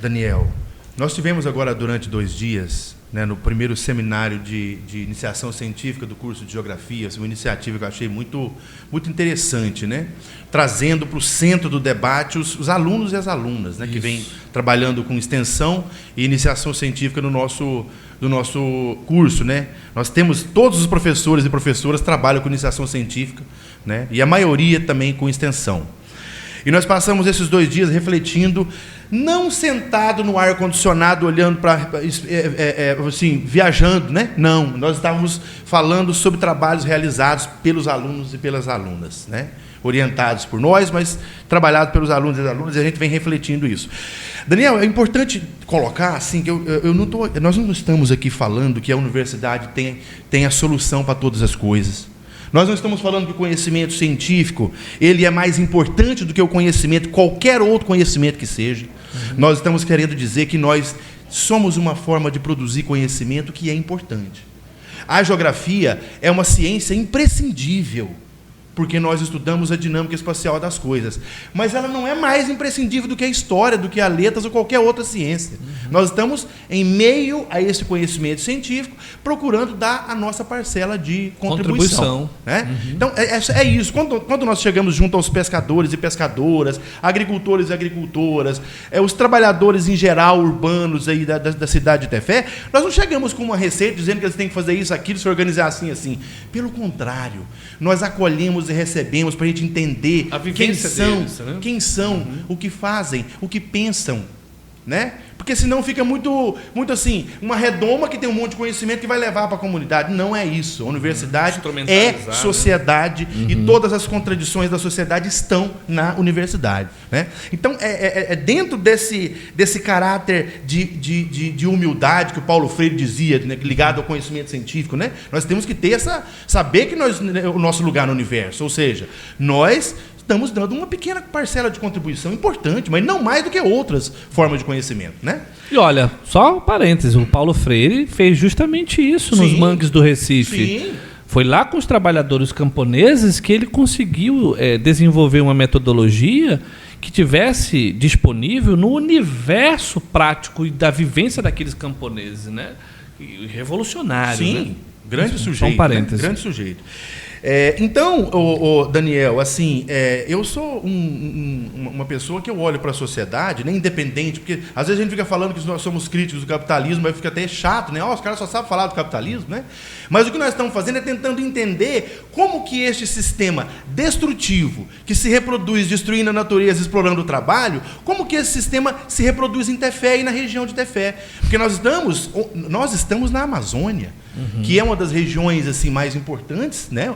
Daniel, nós tivemos agora durante 2 dias, né, no primeiro seminário de iniciação científica do curso de Geografia, uma iniciativa que eu achei muito, muito interessante, né, trazendo para o centro do debate os alunos e as alunas, né, que vêm trabalhando com extensão e iniciação científica do nosso curso, né. Nós temos todos os professores e professoras trabalham com iniciação científica, né, e a maioria também com extensão. E nós passamos esses 2 dias refletindo, não sentado no ar-condicionado, olhando para, assim, viajando, né? Não, nós estávamos falando sobre trabalhos realizados pelos alunos e pelas alunas, né? Orientados por nós, mas trabalhados pelos alunos e as alunas, e a gente vem refletindo isso. Daniel, é importante colocar assim, que nós não estamos aqui falando que a universidade tem a solução para todas as coisas. Nós não estamos falando que o conhecimento científico ele é mais importante do que o conhecimento, qualquer outro conhecimento que seja. Nós estamos querendo dizer que nós somos uma forma de produzir conhecimento que é importante. A geografia é uma ciência imprescindível, porque nós estudamos a dinâmica espacial das coisas. Mas ela não é mais imprescindível do que a história, do que a letras ou qualquer outra ciência. Nós estamos em meio a esse conhecimento científico, procurando dar a nossa parcela de contribuição. Né? Então, é isso. Quando nós chegamos junto aos pescadores e pescadoras, agricultores e agricultoras, os trabalhadores em geral, urbanos aí da cidade de Tefé, nós não chegamos com uma receita dizendo que eles têm que fazer isso, aquilo, se organizar assim, assim. Pelo contrário, nós acolhemos e recebemos para a gente entender quem são, o que fazem, o que pensam, né? Porque senão fica muito assim, uma redoma que tem um monte de conhecimento que vai levar para a comunidade. Não é isso. A universidade é sociedade, né? E todas as contradições da sociedade estão na universidade, né? Então, dentro desse caráter de humildade que o Paulo Freire dizia, né, ligado ao conhecimento científico, né? Nós temos que ter saber que o nosso lugar no universo, ou seja, nós estamos dando uma pequena parcela de contribuição importante, mas não mais do que outras formas de conhecimento, né? E olha, só um parênteses, o Paulo Freire fez justamente isso nos mangues do Recife. Sim. Foi lá com os trabalhadores camponeses que ele conseguiu desenvolver uma metodologia que tivesse disponível no universo prático e da vivência daqueles camponeses, né? E revolucionário, Sim, né? grande Isso, sujeito. só um parênteses. Né? Grande sujeito. Então, Daniel, assim, eu sou uma pessoa que eu olho para a sociedade, né, independente, porque às vezes a gente fica falando que nós somos críticos do capitalismo, aí fica até chato, né? Os caras só sabem falar do capitalismo, né? Mas o que nós estamos fazendo é tentando entender como que este sistema destrutivo, que se reproduz destruindo a natureza, explorando o trabalho, como que esse sistema se reproduz em Tefé e na região de Tefé. Porque nós estamos na Amazônia, que é uma das regiões assim mais importantes, né?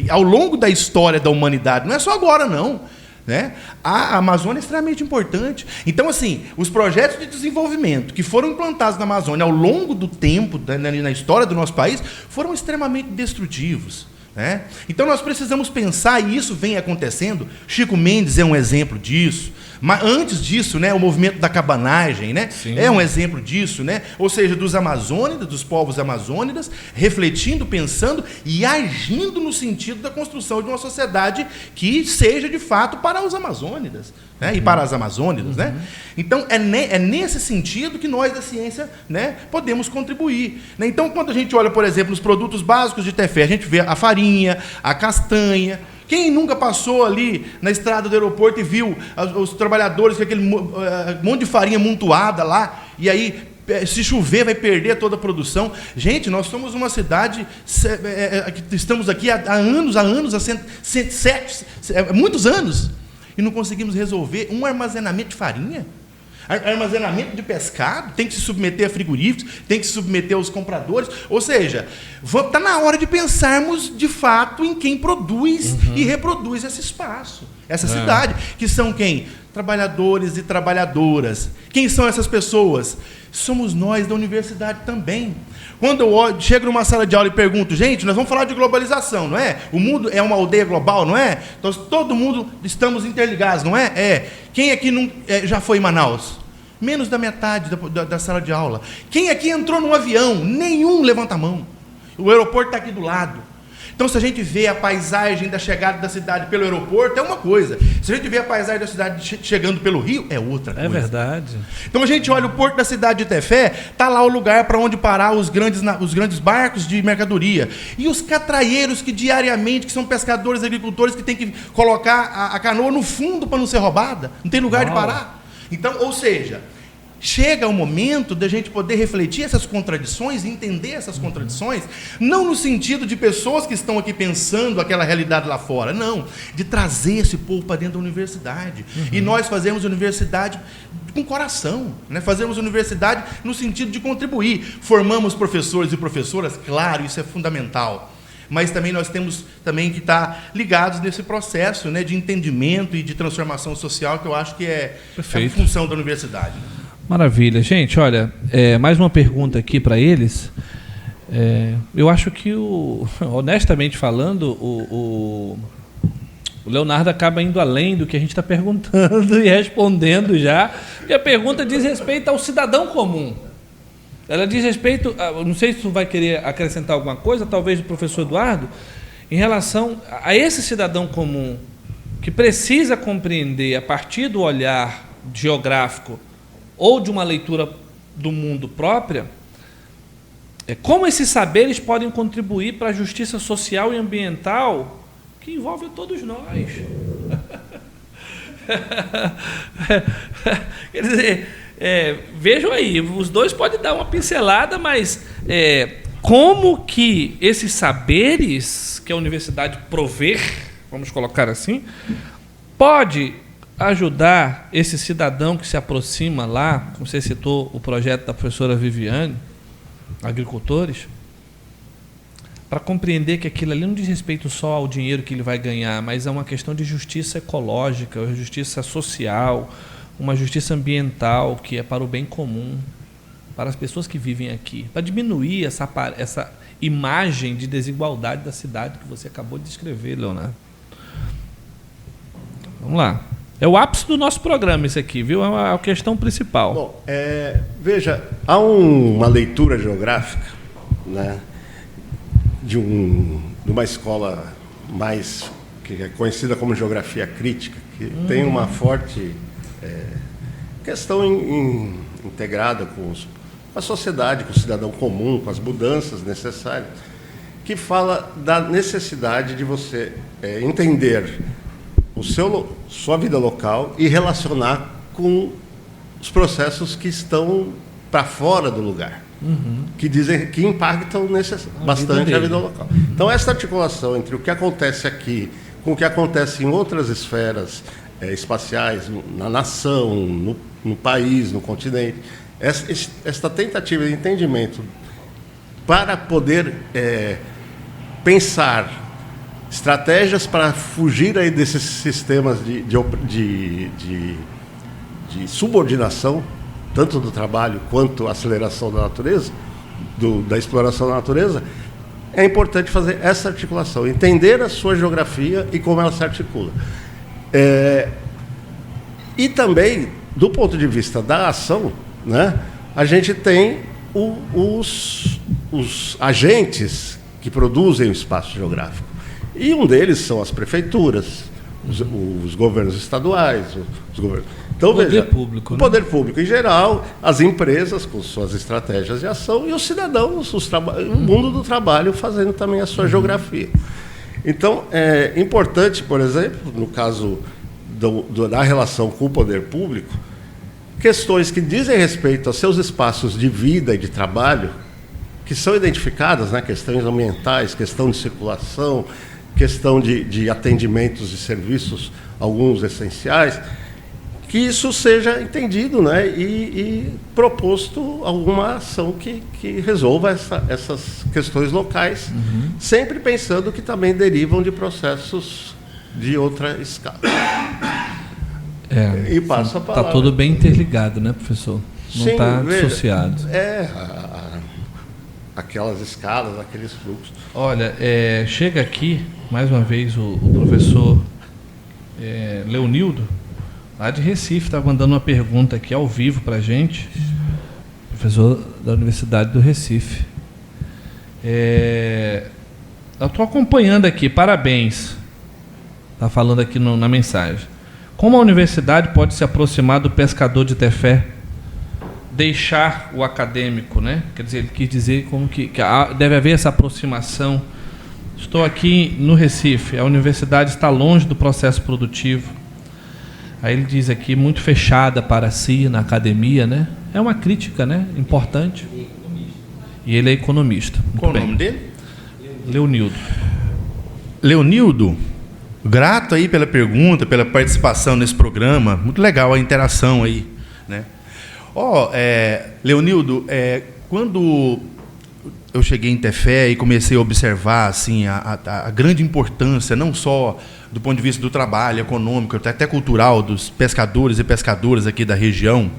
Ao longo da história da humanidade, não é só agora não, né? A Amazônia é extremamente importante. Então, assim, os projetos de desenvolvimento que foram implantados na Amazônia ao longo do tempo, na história do nosso país, foram extremamente destrutivos, né? Então nós precisamos pensar, e isso vem acontecendo. Chico Mendes é um exemplo disso. Mas antes disso, né, o movimento da cabanagem, né, é um exemplo disso, né? Ou seja, dos amazônidas, dos povos amazônidas, refletindo, pensando e agindo no sentido da construção de uma sociedade que seja de fato para os amazônidas, né, e para as amazônidas, né? Então é nesse sentido que nós da ciência, né, podemos contribuir, né? Então, quando a gente olha, por exemplo, os produtos básicos de Tefé, a gente vê a farinha, a castanha. Quem nunca passou ali na estrada do aeroporto e viu os trabalhadores com aquele monte de farinha amontoada lá, e aí, se chover, vai perder toda a produção? Gente, nós somos uma cidade que estamos aqui há muitos anos, e não conseguimos resolver um armazenamento de farinha. Armazenamento de pescado, tem que se submeter a frigoríficos, tem que se submeter aos compradores. Ou seja, está na hora de pensarmos de fato em quem produz e reproduz esse espaço, essa cidade, que são quem? Trabalhadores e trabalhadoras. Quem são essas pessoas? Somos nós da universidade também. Quando eu chego numa sala de aula e pergunto, gente, nós vamos falar de globalização, não é? O mundo é uma aldeia global, não é? Então, todo mundo estamos interligados, não é? Quem aqui já foi em Manaus? Menos da metade da sala de aula. Quem aqui entrou num avião? Nenhum levanta a mão. O aeroporto está aqui do lado. Então, se a gente vê a paisagem da chegada da cidade pelo aeroporto, é uma coisa. Se a gente vê a paisagem da cidade chegando pelo rio, é outra coisa. É verdade. Então, a gente olha o porto da cidade de Tefé, está lá o lugar para onde parar os grandes barcos de mercadoria. E os catraieiros que diariamente, que são pescadores, agricultores, que têm que colocar a canoa no fundo para não ser roubada. Não tem lugar de parar. Então, ou seja, chega o momento de a gente poder refletir essas contradições, entender essas contradições, não no sentido de pessoas que estão aqui pensando aquela realidade lá fora, não, de trazer esse povo para dentro da universidade. E nós fazemos universidade com coração, né? Fazemos universidade no sentido de contribuir. Formamos professores e professoras, claro, isso é fundamental. Mas também nós temos também que estar ligados nesse processo, né, de entendimento e de transformação social, que eu acho que é a função da universidade. Maravilha. Gente, olha, mais uma pergunta aqui para eles. Eu acho que, honestamente falando, o Leonardo acaba indo além do que a gente está perguntando e respondendo já, porque a pergunta diz respeito ao cidadão comum. Ela diz respeito, não sei se tu vai querer acrescentar alguma coisa, talvez do professor Eduardo, em relação a esse cidadão comum que precisa compreender, a partir do olhar geográfico ou de uma leitura do mundo própria, como esses saberes podem contribuir para a justiça social e ambiental que envolve todos nós. Quer dizer, vejam aí, os dois podem dar uma pincelada, mas como que esses saberes que a universidade prover, vamos colocar assim, pode ajudar esse cidadão que se aproxima lá, como você citou o projeto da professora Viviane, agricultores, para compreender que aquilo ali não diz respeito só ao dinheiro que ele vai ganhar, mas é uma questão de justiça ecológica, uma justiça social, uma justiça ambiental que é para o bem comum, para as pessoas que vivem aqui, para diminuir essa imagem de desigualdade da cidade que você acabou de descrever, Leonardo. Vamos lá. É o ápice do nosso programa isso aqui, viu? É a questão principal. Bom, veja, há uma leitura geográfica, né, de uma escola mais que é conhecida como geografia crítica, que tem uma forte questão integrada com a sociedade, com o cidadão comum, com as mudanças necessárias. que fala da necessidade de você entender sua vida local e relacionar com os processos que estão para fora do lugar, que impactam bastante a vida local. Então, essa articulação entre o que acontece aqui com o que acontece em outras esferas espaciais, na nação, no país, no continente, esta tentativa de entendimento para poder pensar estratégias para fugir aí desses sistemas de subordinação, tanto do trabalho quanto a aceleração da natureza, da exploração da natureza, é importante fazer essa articulação, entender a sua geografia e como ela se articula. E também, do ponto de vista da ação, né, a gente tem os agentes que produzem o espaço geográfico. E um deles são as prefeituras, os governos estaduais, os governos... Então, o poder público. O poder público em geral, as empresas com suas estratégias de ação e os cidadãos, o mundo do trabalho fazendo também a sua geografia. Então, é importante, por exemplo, no caso da relação com o poder público, questões que dizem respeito aos seus espaços de vida e de trabalho, que são identificadas, né, questões ambientais, questão de circulação, questão de atendimentos e serviços, alguns essenciais, que isso seja entendido, né, e proposto alguma ação que resolva essas questões locais, sempre pensando que também derivam de processos de outra escala. E passo a palavra. Está tudo bem interligado, né, professor? Não está dissociado. Aquelas escalas, aqueles fluxos. Olha, chega aqui, mais uma vez, o professor Leonildo, lá de Recife, está mandando uma pergunta aqui ao vivo para a gente, professor da Universidade do Recife. Eu estou acompanhando aqui, parabéns, está falando aqui na mensagem. Como a universidade pode se aproximar do pescador de Tefé? Deixar o acadêmico, né? Quer dizer, ele quis dizer como que deve haver essa aproximação. Estou aqui no Recife, a universidade está longe do processo produtivo. Aí ele diz aqui, muito fechada para si na academia, né? É uma crítica, né? Importante. E ele é economista. Qual o nome dele? Leonildo. Leonildo, grato aí pela pergunta, pela participação nesse programa. Muito legal a interação aí, né? Leonildo, quando eu cheguei em Tefé e comecei a observar assim, a grande importância, não só do ponto de vista do trabalho econômico, até cultural, dos pescadores e pescadoras aqui da região,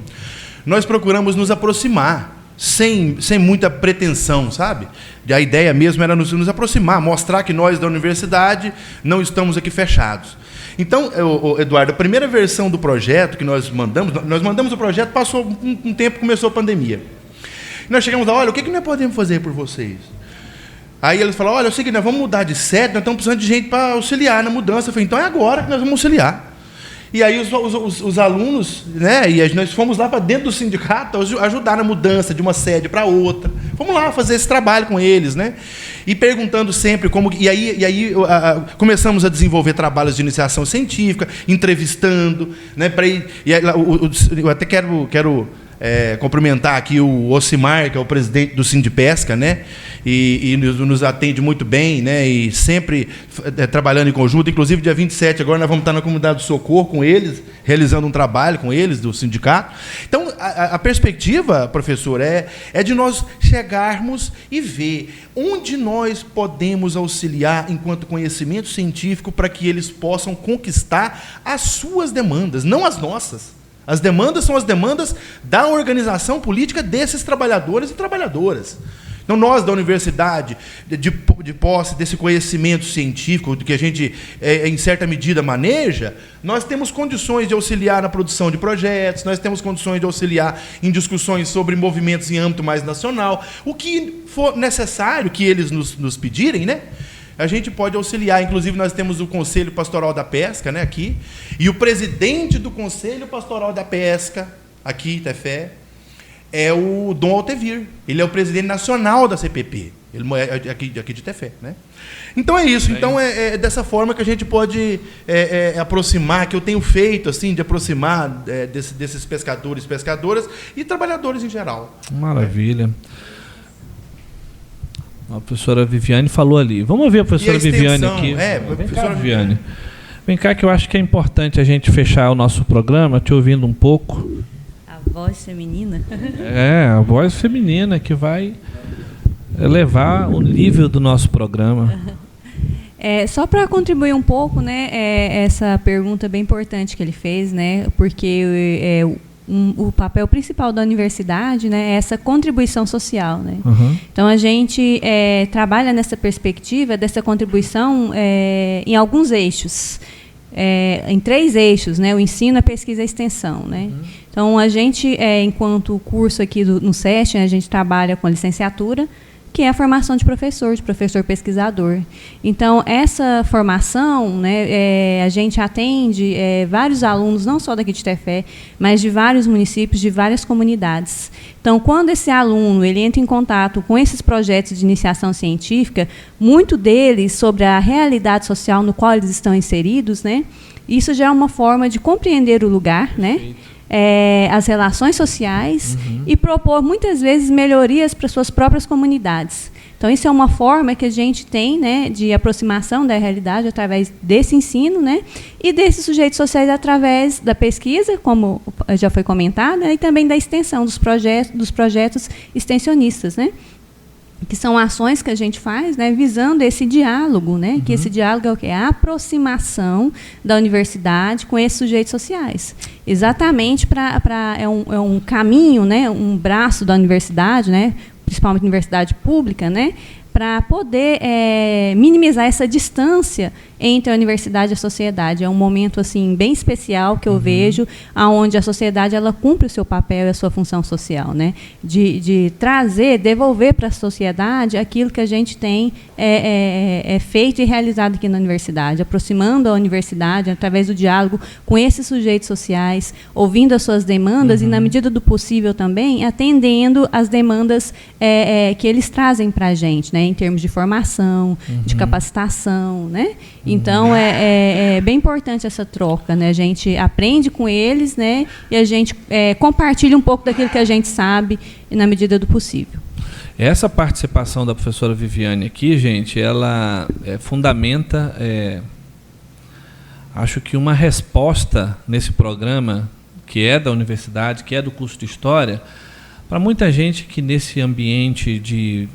nós procuramos nos aproximar, sem muita pretensão, sabe? A ideia mesmo era nos aproximar, mostrar que nós da universidade não estamos aqui fechados. Então, Eduardo, a primeira versão do projeto que nós mandamos o projeto, passou um tempo, começou a pandemia. E nós chegamos lá, olha, o que nós podemos fazer por vocês? Aí eles falaram, olha, é o seguinte, nós vamos mudar de sede, nós estamos precisando de gente para auxiliar na mudança. Eu falei, então é agora que nós vamos auxiliar. E aí os alunos, né, e nós fomos lá para dentro do sindicato ajudar na mudança de uma sede para outra. Fomos lá fazer esse trabalho com eles, né? E perguntando sempre como... E aí começamos a desenvolver trabalhos de iniciação científica, entrevistando, né? Eu até quero cumprimentar aqui o Ocimar, que é o presidente do Sindipesca, né? E nos atende muito bem, né? E sempre trabalhando em conjunto. Inclusive, dia 27, agora nós vamos estar na Comunidade do Socorro com eles, realizando um trabalho com eles, do sindicato. Então, a perspectiva, professor, é de nós chegarmos e ver onde nós podemos auxiliar enquanto conhecimento científico para que eles possam conquistar as suas demandas, não as nossas. As demandas são as demandas da organização política desses trabalhadores e trabalhadoras. Então, nós da universidade, de posse desse conhecimento científico, que a gente, em certa medida, maneja, nós temos condições de auxiliar na produção de projetos, nós temos condições de auxiliar em discussões sobre movimentos em âmbito mais nacional. O que for necessário que eles nos pedirem, né? A gente pode auxiliar. Inclusive, nós temos o Conselho Pastoral da Pesca, né, aqui, e o presidente do Conselho Pastoral da Pesca, aqui em Tefé, é o Dom Altevir. Ele é o presidente nacional da CPP. Ele é aqui de Tefé, né? Então é isso. Então é dessa forma que a gente pode aproximar, que eu tenho feito, assim, de aproximar desses pescadores, pescadoras e trabalhadores em geral. Maravilha. A professora Viviane falou ali. Vamos ouvir a professora Viviane aqui. Vem cá, Viviane. Vem cá, que eu acho que é importante a gente fechar o nosso programa te ouvindo um pouco. A voz feminina. A voz feminina que vai elevar o nível do nosso programa. Só para contribuir um pouco, né, essa pergunta bem importante que ele fez, né, porque o papel principal da universidade, né, é essa contribuição social, né? Uhum. Então a gente trabalha nessa perspectiva dessa contribuição em alguns eixos, em 3 eixos, né, o ensino, a pesquisa e a extensão, né? Uhum. Então a gente, enquanto curso aqui no SESC, a gente trabalha com a licenciatura, que é a formação de professor pesquisador. Então, essa formação, né, a gente atende vários alunos, não só daqui de Tefé, mas de vários municípios, de várias comunidades. Então, quando esse aluno ele entra em contato com esses projetos de iniciação científica, muito deles sobre a realidade social no qual eles estão inseridos, né, isso já é uma forma de compreender o lugar, né, as relações sociais e propor, muitas vezes, melhorias para suas próprias comunidades. Então, isso é uma forma que a gente tem, né, de aproximação da realidade através desse ensino, né, e desses sujeitos sociais através da pesquisa, como já foi comentado, né, e também da extensão dos projetos extensionistas, né, que são ações que a gente faz, né, visando esse diálogo, né, que esse diálogo é o quê? A aproximação da universidade com esses sujeitos sociais. Exatamente é um caminho, né, um braço da universidade, né, principalmente universidade pública, né, para poder minimizar essa distância entre a universidade e a sociedade. É um momento assim bem especial que eu vejo, onde a sociedade ela cumpre o seu papel e a sua função social, né? De trazer, devolver para a sociedade aquilo que a gente tem feito e realizado aqui na universidade, aproximando a universidade através do diálogo com esses sujeitos sociais, ouvindo as suas demandas e, na medida do possível também, atendendo as demandas que eles trazem para a gente, né? Em termos de formação, de capacitação, né? Então, é bem importante essa troca, né? A gente aprende com eles, né? E a gente compartilha um pouco daquilo que a gente sabe na medida do possível. Essa participação da professora Viviane aqui, gente, ela fundamenta, acho que uma resposta nesse programa, que é da universidade, que é do curso de História, para muita gente que nesse ambiente de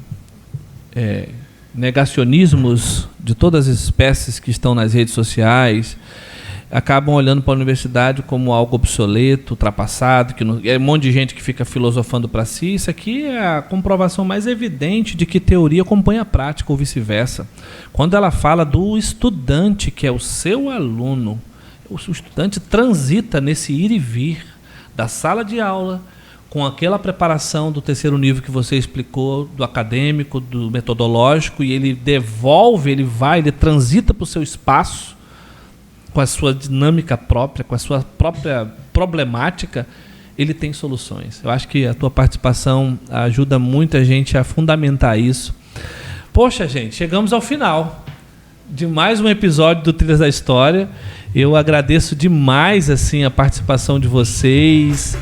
negacionismos de todas as espécies que estão nas redes sociais, acabam olhando para a universidade como algo obsoleto, ultrapassado, que é um monte de gente que fica filosofando para si. Isso aqui é a comprovação mais evidente de que teoria acompanha a prática ou vice-versa. Quando ela fala do estudante, que é o seu aluno, o estudante transita nesse ir e vir da sala de aula com aquela preparação do terceiro nível que você explicou, do acadêmico, do metodológico, e ele devolve, ele transita para o seu espaço, com a sua dinâmica própria, com a sua própria problemática, ele tem soluções. Eu acho que a tua participação ajuda muita gente a fundamentar isso. Poxa, gente, chegamos ao final de mais um episódio do Trilhas da História. Eu agradeço demais assim, a participação de vocês.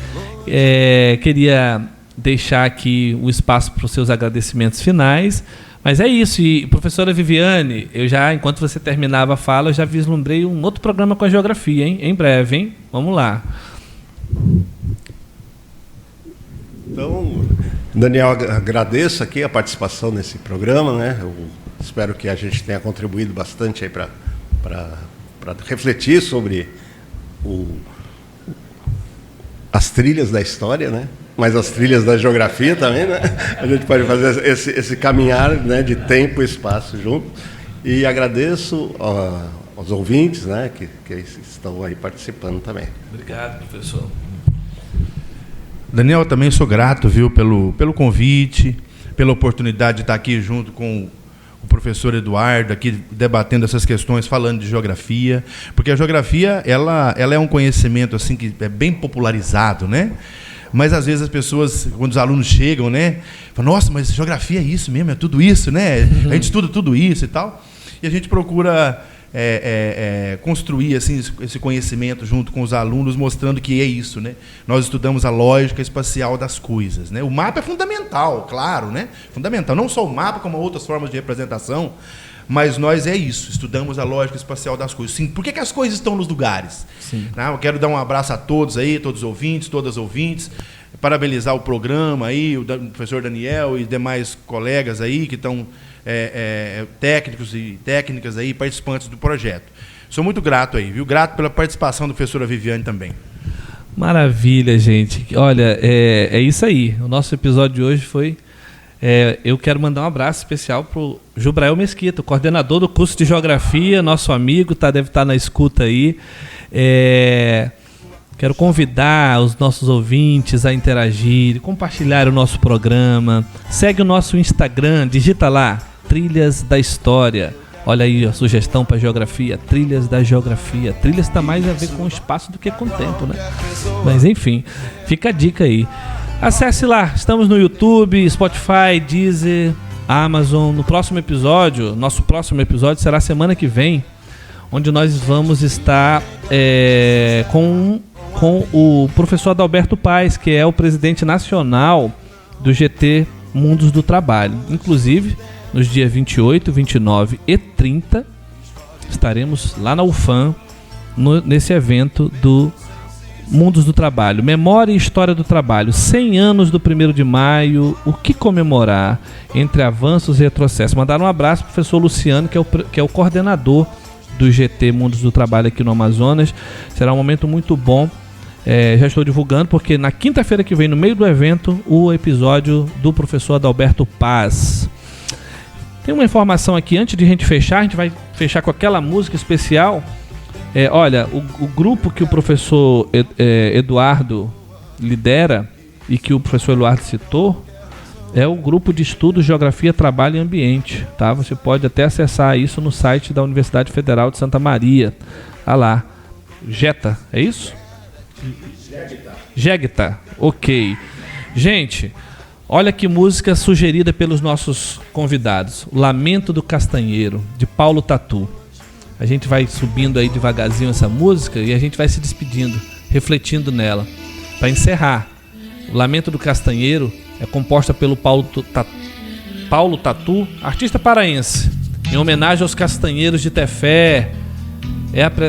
Queria deixar aqui o espaço para os seus agradecimentos finais. Mas é isso, e professora Viviane, enquanto você terminava a fala, eu já vislumbrei um outro programa com a geografia, hein? Em breve, hein? Vamos lá. Então, Daniel, agradeço aqui a participação nesse programa, né? Eu espero que a gente tenha contribuído bastante aí para refletir sobre as trilhas da história, né? Mas as trilhas da geografia também, né? A gente pode fazer esse caminhar, né, de tempo e espaço junto. E agradeço aos ouvintes, né, que estão aí participando também. Obrigado, professor. Daniel, eu também sou grato, viu, pelo convite, pela oportunidade de estar aqui junto com o professor Eduardo, aqui debatendo essas questões, falando de geografia, porque a geografia ela é um conhecimento assim que é bem popularizado, né? Mas às vezes as pessoas, quando os alunos chegam, né, falam, nossa, mas geografia é isso mesmo, é tudo isso, né? A gente estuda tudo isso e tal. E a gente procura construir assim, esse conhecimento junto com os alunos, mostrando que é isso, né? Nós estudamos a lógica espacial das coisas, né? O mapa é fundamental, claro, né? Fundamental, não só o mapa, como outras formas de representação, mas nós é isso, estudamos a lógica espacial das coisas. Sim, por que as coisas estão nos lugares? Sim. Eu quero dar um abraço a todos aí, todos os ouvintes, todas as ouvintes, parabenizar o programa aí, o professor Daniel e demais colegas aí que estão técnicos e técnicas aí, participantes do projeto. Sou muito grato aí, viu? Grato pela participação da professora Viviane também. Maravilha, gente. Olha, é isso aí. O nosso episódio de hoje foi... eu quero mandar um abraço especial para o Jubrael Mesquita, o coordenador do curso de Geografia, nosso amigo, deve estar na escuta aí. Quero convidar os nossos ouvintes a interagir, compartilhar o nosso programa. Segue o nosso Instagram, digita lá, Trilhas da História. Olha aí a sugestão para geografia, Trilhas da Geografia. Trilhas está mais a ver com o espaço do que com o tempo, né? Mas enfim, fica a dica aí. Acesse lá, estamos no YouTube, Spotify, Deezer, Amazon. No próximo episódio, nosso próximo episódio será semana que vem, onde nós vamos estar com o professor Adalberto Paes, que é o presidente nacional do GT Mundos do Trabalho. Inclusive, nos dias 28, 29 e 30, estaremos lá na UFAM, nesse evento do Mundos do Trabalho, Memória e História do Trabalho, 100 anos do 1º de maio, o que comemorar, entre avanços e retrocessos. Mandar um abraço para o professor Luciano, que é o coordenador do GT Mundos do Trabalho aqui no Amazonas. Será um momento muito bom. Já estou divulgando, porque na quinta-feira que vem, no meio do evento, o episódio do professor Adalberto Paes. Tem uma informação aqui, antes de a gente vai fechar com aquela música especial. Olha, o grupo que o professor Eduardo lidera e que o professor Eduardo citou é o grupo de estudos Geografia, Trabalho e Ambiente, tá? Você pode até acessar isso no site da Universidade Federal de Santa Maria. Ah lá, GETA, é isso? Gegta, ok. Gente, olha que música sugerida pelos nossos convidados. O Lamento do Castanheiro, de Paulo Tatu. A gente vai subindo aí devagarzinho essa música e a gente vai se despedindo, refletindo nela. Para encerrar, o Lamento do Castanheiro é composta pelo Paulo Tatu, artista paraense, em homenagem aos castanheiros de Tefé.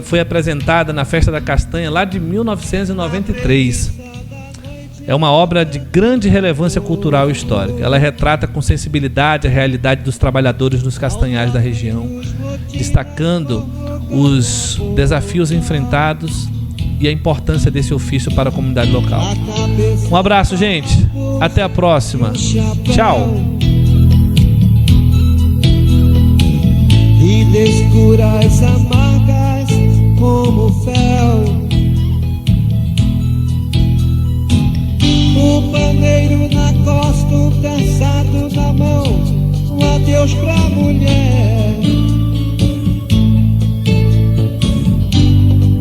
Foi apresentada na Festa da Castanha lá de 1993. É uma obra de grande relevância cultural e histórica. Ela retrata com sensibilidade a realidade dos trabalhadores dos castanhais da região, destacando os desafios enfrentados e a importância desse ofício para a comunidade local. Um abraço, gente. Até a próxima. Tchau. E descuras amargas como fel. O paneiro na costa, um trançado na mão, um adeus pra mulher.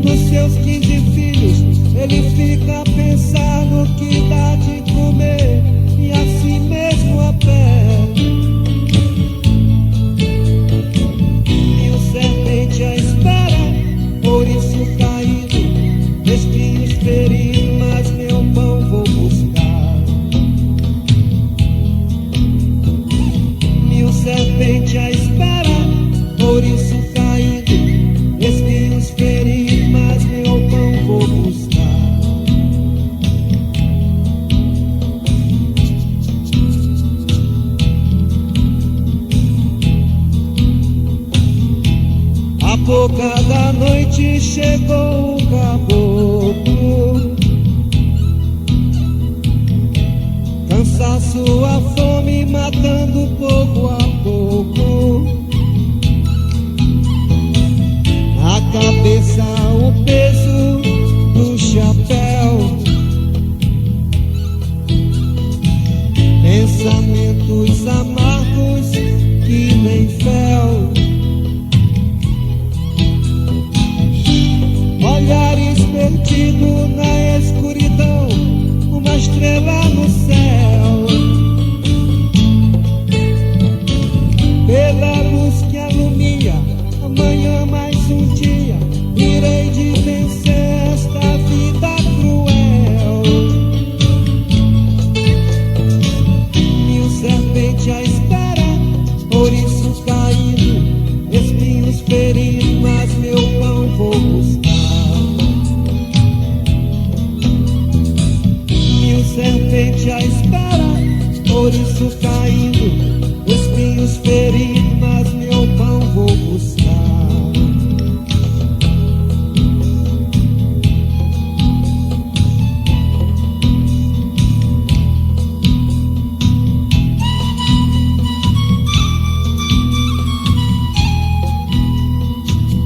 Nos seus 15 filhos, ele fica a pensar no que dá de comer, e assim mesmo a pé. E o serpente a espera, ouriço caído, espinhos feridos, mas meu pão vou buscar. E o serpente a espera, ouriço caído, espinhos feridos, mas meu pão vou buscar. A boca da noite chegou o caboclo, cansaço, a fome matando pouco a pouco.